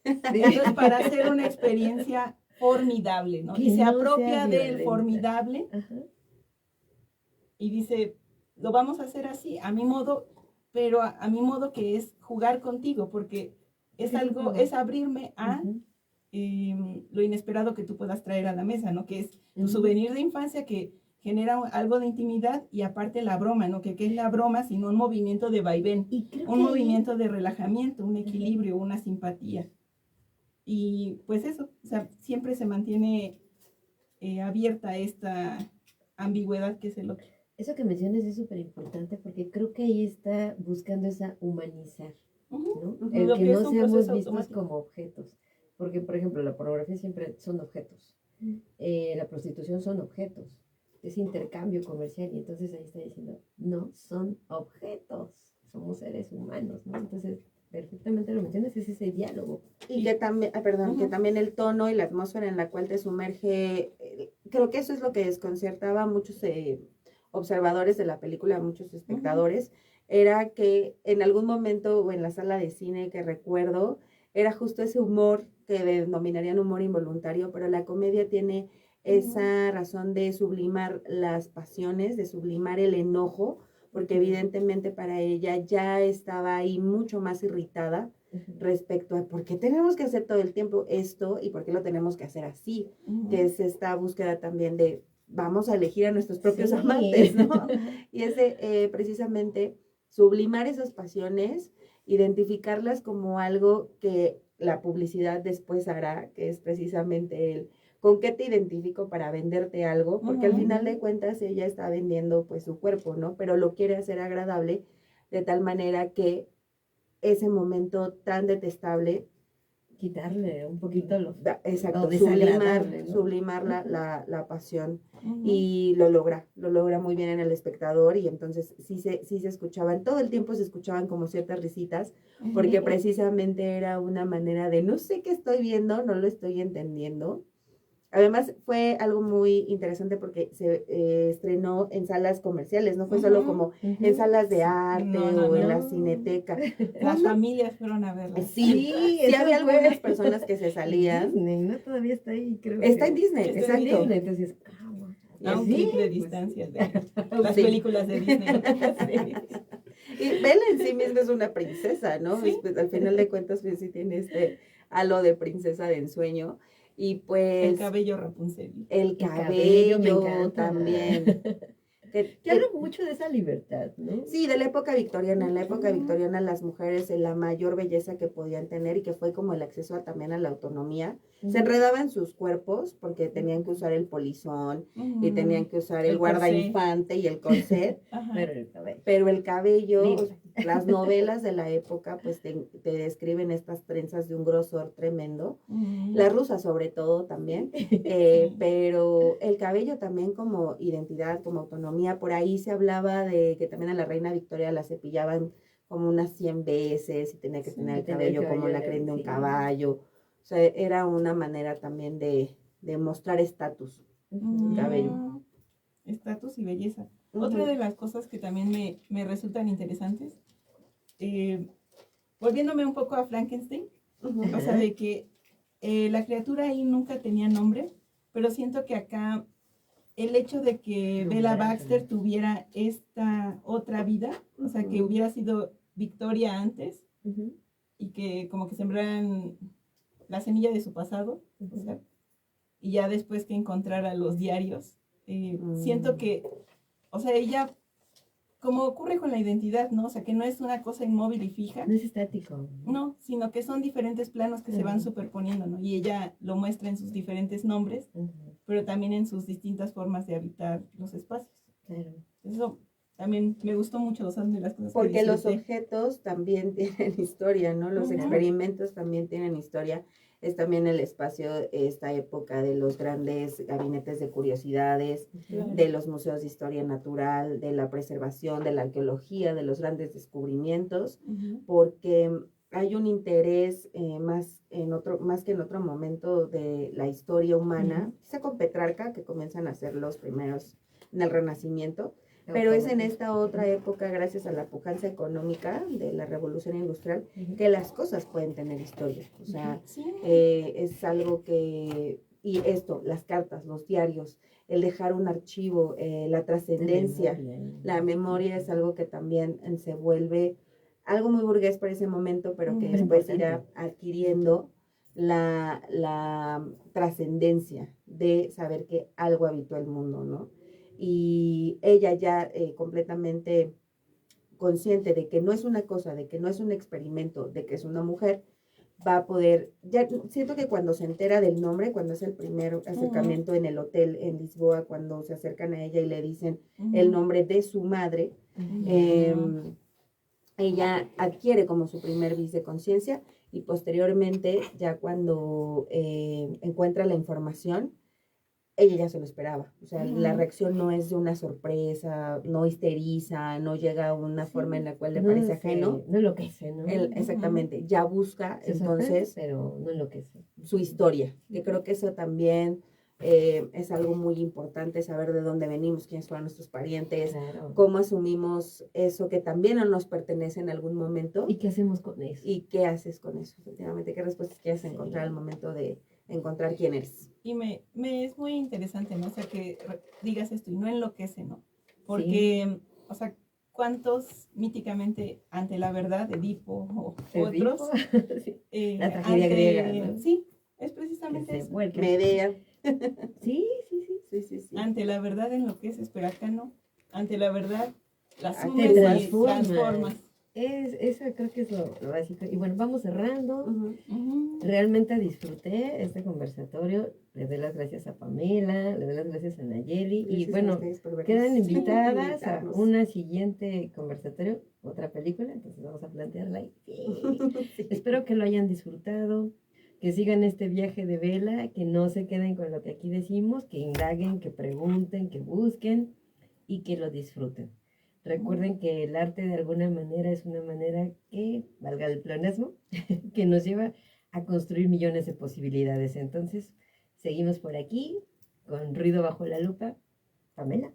[SPEAKER 2] Entonces, para hacer una experiencia formidable, ¿no? Y se apropia del formidable y dice, lo vamos a hacer así, a mi modo, pero a mi modo, que es jugar contigo, porque es algo, es abrirme a lo inesperado que tú puedas traer a la mesa, ¿no? Que es tu souvenir de infancia que genera algo de intimidad, y aparte la broma, ¿no? Que es la broma sino un movimiento de vaivén, un movimiento de relajamiento, un equilibrio, una simpatía. Y pues eso, o sea, siempre se mantiene abierta esta ambigüedad que es el otro.
[SPEAKER 1] Eso que mencionas es súper importante, porque creo que ahí está buscando esa humanizar, ¿no? El que no seamos vistos como objetos. Porque, por ejemplo, la pornografía siempre son objetos. La prostitución son objetos. Es intercambio comercial, y entonces ahí está diciendo, no son objetos, somos seres humanos, ¿no? Entonces, perfectamente lo mencionas, es ese diálogo.
[SPEAKER 3] Y que también, que también el tono y la atmósfera en la cual te sumerge, creo que eso es lo que desconcertaba a muchos observadores de la película, a muchos espectadores, era que en algún momento o en la sala de cine que recuerdo, era justo ese humor que denominarían humor involuntario, pero la comedia tiene esa razón de sublimar las pasiones, de sublimar el enojo, porque evidentemente para ella ya estaba ahí mucho más irritada respecto a por qué tenemos que hacer todo el tiempo esto y por qué lo tenemos que hacer así, que es esta búsqueda también de vamos a elegir a nuestros propios amantes, ¿no? Y ese precisamente sublimar esas pasiones, identificarlas como algo que la publicidad después hará, que es precisamente el con qué te identifico para venderte algo, porque al final de cuentas ella está vendiendo pues su cuerpo, ¿no? Pero lo quiere hacer agradable de tal manera que ese momento tan detestable
[SPEAKER 1] quitarle un poquito lo...
[SPEAKER 3] Exacto,
[SPEAKER 1] o desagradable, ¿no?
[SPEAKER 3] sublimar la pasión.
[SPEAKER 2] Ujú.
[SPEAKER 3] Y lo logra muy bien en el espectador, y entonces sí se escuchaban, todo el tiempo se escuchaban como ciertas risitas, porque precisamente era una manera de no sé qué estoy viendo, no lo estoy entendiendo. Además fue algo muy interesante porque se estrenó en salas comerciales, no fue solo como en salas de arte
[SPEAKER 2] No,
[SPEAKER 3] o en
[SPEAKER 2] no.
[SPEAKER 3] la cineteca.
[SPEAKER 2] Las
[SPEAKER 3] No,
[SPEAKER 2] familias fueron a verla.
[SPEAKER 3] sí
[SPEAKER 1] eso
[SPEAKER 3] había
[SPEAKER 1] fue
[SPEAKER 3] algunas personas que se salían.
[SPEAKER 1] Disney, ¿no? Todavía está ahí, creo.
[SPEAKER 3] Está en Disney,
[SPEAKER 2] Está en
[SPEAKER 3] exacto.
[SPEAKER 2] Disney.
[SPEAKER 1] Entonces,
[SPEAKER 2] A un
[SPEAKER 1] sí,
[SPEAKER 2] clic de
[SPEAKER 1] pues,
[SPEAKER 2] distancia de las
[SPEAKER 3] Sí.
[SPEAKER 2] películas de Disney. Sí.
[SPEAKER 3] Y Bella en sí misma es una princesa, ¿no?
[SPEAKER 2] Sí.
[SPEAKER 3] Pues, al final de cuentas, pues sí tiene este halo de princesa de ensueño. Y
[SPEAKER 2] El
[SPEAKER 3] pues
[SPEAKER 2] cabello Rapunzel.
[SPEAKER 3] el
[SPEAKER 1] cabello me
[SPEAKER 3] cabello
[SPEAKER 1] encanta.
[SPEAKER 3] también.
[SPEAKER 1] Que habla mucho de esa libertad, ¿no?
[SPEAKER 3] Sí, de la época victoriana. En la época
[SPEAKER 2] Ujú.
[SPEAKER 3] victoriana las mujeres la mayor belleza que podían tener, y que fue como el acceso también a la autonomía, se enredaban sus cuerpos porque tenían que usar el polizón y tenían que usar el
[SPEAKER 2] El corsé.
[SPEAKER 3] guardainfante y el corset.
[SPEAKER 2] Ajá.
[SPEAKER 1] Pero el cabello.
[SPEAKER 3] Pero el cabello,
[SPEAKER 1] Libre.
[SPEAKER 3] las novelas de la época, pues te describen estas trenzas de un grosor tremendo.
[SPEAKER 2] Ujú.
[SPEAKER 3] La rusa sobre todo también,
[SPEAKER 2] Sí.
[SPEAKER 3] pero el cabello también como identidad, como autonomía. Por ahí se hablaba de que también a la reina Victoria la cepillaban como unas 100 veces y tenía que
[SPEAKER 2] Sí,
[SPEAKER 3] tener el
[SPEAKER 1] tenía el
[SPEAKER 3] cabello como la
[SPEAKER 1] cabello
[SPEAKER 3] crin de un
[SPEAKER 1] sí.
[SPEAKER 3] caballo. O sea, era una manera también de mostrar estatus, el cabello.
[SPEAKER 2] Mm, Estatus y belleza.
[SPEAKER 3] Ujú.
[SPEAKER 2] Otra de las cosas que también me resultan interesantes, volviéndome un poco a Frankenstein,
[SPEAKER 3] Ujú.
[SPEAKER 2] o sea, de que la criatura ahí nunca tenía nombre, pero siento que acá el hecho de que Bella Baxter tuviera esta otra vida, o sea, que hubiera sido Victoria antes
[SPEAKER 1] Ujú.
[SPEAKER 2] y que como que sembraran la semilla de su pasado, o sea, y ya después que encontrara los diarios, siento que, o sea, ella, como ocurre con la identidad, ¿no? O sea, que no es una cosa inmóvil y fija,
[SPEAKER 1] No es estático.
[SPEAKER 2] no, sino que son diferentes planos que se van superponiendo, ¿no? Y ella lo muestra en sus diferentes nombres,
[SPEAKER 1] Ujú.
[SPEAKER 2] pero también en sus distintas formas de habitar los espacios.
[SPEAKER 1] Claro.
[SPEAKER 2] Eso también me gustó mucho, o sea, de las cosas
[SPEAKER 3] Porque
[SPEAKER 2] que
[SPEAKER 3] los
[SPEAKER 2] disfruté.
[SPEAKER 3] objetos también tienen historia, ¿no? Los
[SPEAKER 2] Ujú.
[SPEAKER 3] experimentos también tienen historia. Es también el espacio, esta época de los grandes gabinetes de curiosidades,
[SPEAKER 2] Claro.
[SPEAKER 3] de los museos de historia natural, de la preservación, de la arqueología, de los grandes descubrimientos,
[SPEAKER 2] Ujú.
[SPEAKER 3] porque hay un interés más que en otro momento de la historia humana, quizá con Petrarca, que comienzan a ser los primeros en el Renacimiento, pero es en esta otra época, gracias a la pujanza económica de la revolución industrial, que las cosas pueden tener historia. O sea,
[SPEAKER 2] Sí.
[SPEAKER 3] es algo que, y esto, las cartas, los diarios, el dejar un archivo, la trascendencia, la memoria es algo que también se vuelve algo muy burgués para ese momento, pero que
[SPEAKER 2] Ujú.
[SPEAKER 3] después
[SPEAKER 1] Importante.
[SPEAKER 3] irá adquiriendo la trascendencia de saber que algo habitó el mundo, ¿no? Y ella ya completamente consciente de que no es una cosa, de que no es un experimento, de que es una mujer, va a poder, ya siento que cuando se entera del nombre, cuando es el primer acercamiento en el hotel en Lisboa, cuando se acercan a ella y le dicen el nombre de su madre, ella adquiere como su primer vis de conciencia, y posteriormente, ya cuando encuentra la información, ella ya se lo esperaba. O sea, la reacción no es de una sorpresa, no histeriza, no llega a una forma en la cual le parece ajeno.
[SPEAKER 1] No enloquece, ¿no?
[SPEAKER 3] Exactamente, ya busca
[SPEAKER 1] Se sorprende,
[SPEAKER 3] entonces
[SPEAKER 1] pero no enloquece.
[SPEAKER 3] su historia, que creo que eso también es algo muy importante, saber de dónde venimos, quiénes fueron nuestros parientes,
[SPEAKER 1] Claro.
[SPEAKER 3] cómo asumimos eso que también no nos pertenece en algún momento,
[SPEAKER 1] ¿Y qué hacemos con eso?
[SPEAKER 3] y qué haces con eso, efectivamente, qué respuestas quieres encontrar al momento de encontrar quién eres.
[SPEAKER 2] Y me es muy interesante, ¿no? O sea, que digas esto y no enloquece, ¿no? Porque, o sea, ¿cuántos míticamente ante la verdad, Edipo o otros?
[SPEAKER 1] Sí. La tragedia griega, ¿no?
[SPEAKER 2] Sí, es precisamente eso.
[SPEAKER 3] Medea.
[SPEAKER 1] Sí.
[SPEAKER 3] Sí.
[SPEAKER 2] Ante la verdad enloqueces, pero acá no. Ante la verdad la
[SPEAKER 3] Te
[SPEAKER 2] asumes y transformas.
[SPEAKER 1] Eso creo que es lo básico. Y bueno, vamos cerrando.
[SPEAKER 2] Ujú.
[SPEAKER 1] Realmente disfruté este conversatorio. Le doy las gracias a Pamela, le doy las gracias a Nayeli.
[SPEAKER 3] Gracias
[SPEAKER 1] Y bueno,
[SPEAKER 3] a ustedes por vernos.
[SPEAKER 1] quedan
[SPEAKER 3] Sí,
[SPEAKER 1] invitadas a
[SPEAKER 3] invitarnos.
[SPEAKER 1] una siguiente conversatorio, otra película. Entonces vamos a plantearla ahí. Sí.
[SPEAKER 3] Sí.
[SPEAKER 1] Espero que lo hayan disfrutado. que sigan este viaje de vela, que no se queden con lo que aquí decimos, que indaguen, que pregunten, que busquen y que lo disfruten. Recuerden que el arte de alguna manera es una manera que, valga el pleonasmo, que nos lleva a construir millones de posibilidades. Entonces, seguimos por aquí con Ruido Bajo la Lupa. Pamela.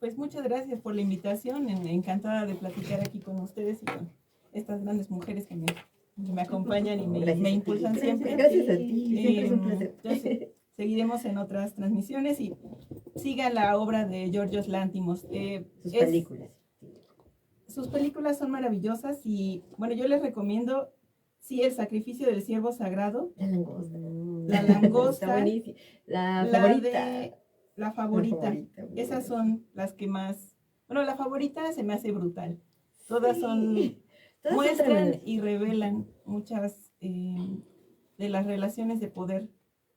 [SPEAKER 2] Pues muchas gracias por la invitación, encantada de platicar aquí con ustedes y con estas grandes mujeres que me acompañan y me impulsan siempre.
[SPEAKER 1] Gracias a ti, siempre es un placer.
[SPEAKER 2] Entonces, seguiremos en otras transmisiones y sigan la obra de Yorgos Lanthimos.
[SPEAKER 1] Sus películas.
[SPEAKER 2] Sus películas son maravillosas y, bueno, yo les recomiendo, sí, El sacrificio del ciervo sagrado.
[SPEAKER 1] La langosta.
[SPEAKER 2] La langosta.
[SPEAKER 1] Está buenísima. La
[SPEAKER 2] favorita. Esas son las que más... Bueno, la favorita se me hace brutal. Todas son...
[SPEAKER 1] Todas
[SPEAKER 2] muestran
[SPEAKER 1] son
[SPEAKER 2] y revelan muchas de las relaciones de poder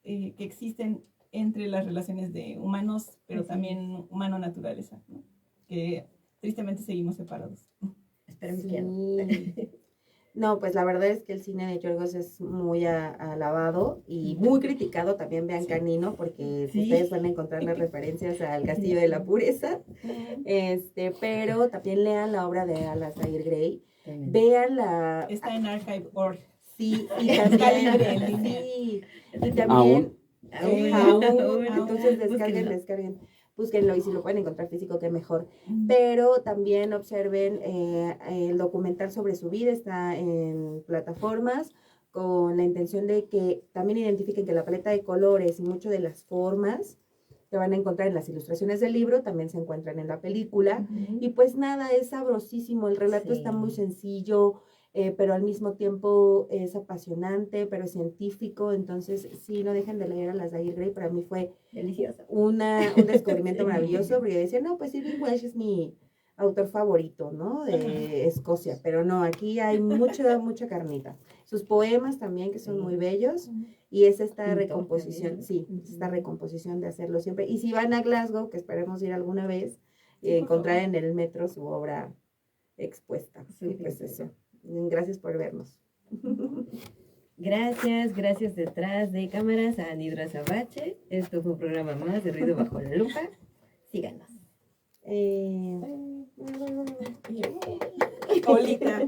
[SPEAKER 2] que existen entre las relaciones de humanos, pero también humano-naturaleza, ¿no? Que tristemente seguimos separados.
[SPEAKER 1] Esperemos
[SPEAKER 3] Sí.
[SPEAKER 1] que no.
[SPEAKER 3] No, pues la verdad es que el cine de Yorgos es muy alabado y muy criticado. También vean Canino, porque
[SPEAKER 1] Sí.
[SPEAKER 3] ustedes van a encontrar las referencias al Castillo de la Pureza. Pero también lean la obra de Alasdair Gray. Vean la...
[SPEAKER 2] Está en archive.org.
[SPEAKER 3] Sí, y
[SPEAKER 2] Está
[SPEAKER 3] también...
[SPEAKER 2] libre en línea.
[SPEAKER 3] Sí, y también...
[SPEAKER 1] Aún.
[SPEAKER 3] Entonces
[SPEAKER 1] Búsquenlo.
[SPEAKER 3] descarguen. Búsquenlo y si lo pueden encontrar físico, qué mejor. Pero también observen el documental sobre su vida, está en plataformas con la intención de que también identifiquen que la paleta de colores y mucho de las formas que van a encontrar en las ilustraciones del libro también se encuentran en la película. Y pues nada, es sabrosísimo, el relato está muy sencillo, pero al mismo tiempo es apasionante, pero científico. Entonces sí, no dejen de leer a Alasdair Gray. Para mí fue
[SPEAKER 1] Deliciosa.
[SPEAKER 3] un descubrimiento maravilloso, porque yo decía, no, pues Irving Welsh es mi autor favorito, ¿no? De Escocia, pero no, aquí hay mucha carnita. Sus poemas también, que son muy bellos, y es esta
[SPEAKER 1] Pintor
[SPEAKER 3] recomposición,
[SPEAKER 1] también.
[SPEAKER 3] sí, esta recomposición de hacerlo siempre. Y si van a Glasgow, que esperemos ir alguna vez,
[SPEAKER 2] Sí, por
[SPEAKER 3] encontrar
[SPEAKER 2] favor.
[SPEAKER 3] en el metro su obra expuesta.
[SPEAKER 1] Sí,
[SPEAKER 3] Y pues
[SPEAKER 1] sí.
[SPEAKER 3] eso. Gracias por vernos.
[SPEAKER 1] Gracias detrás de cámaras a Nidra Sabache. Esto fue un programa más de Ruido Bajo la Lupa. Síganos.
[SPEAKER 2] Colita.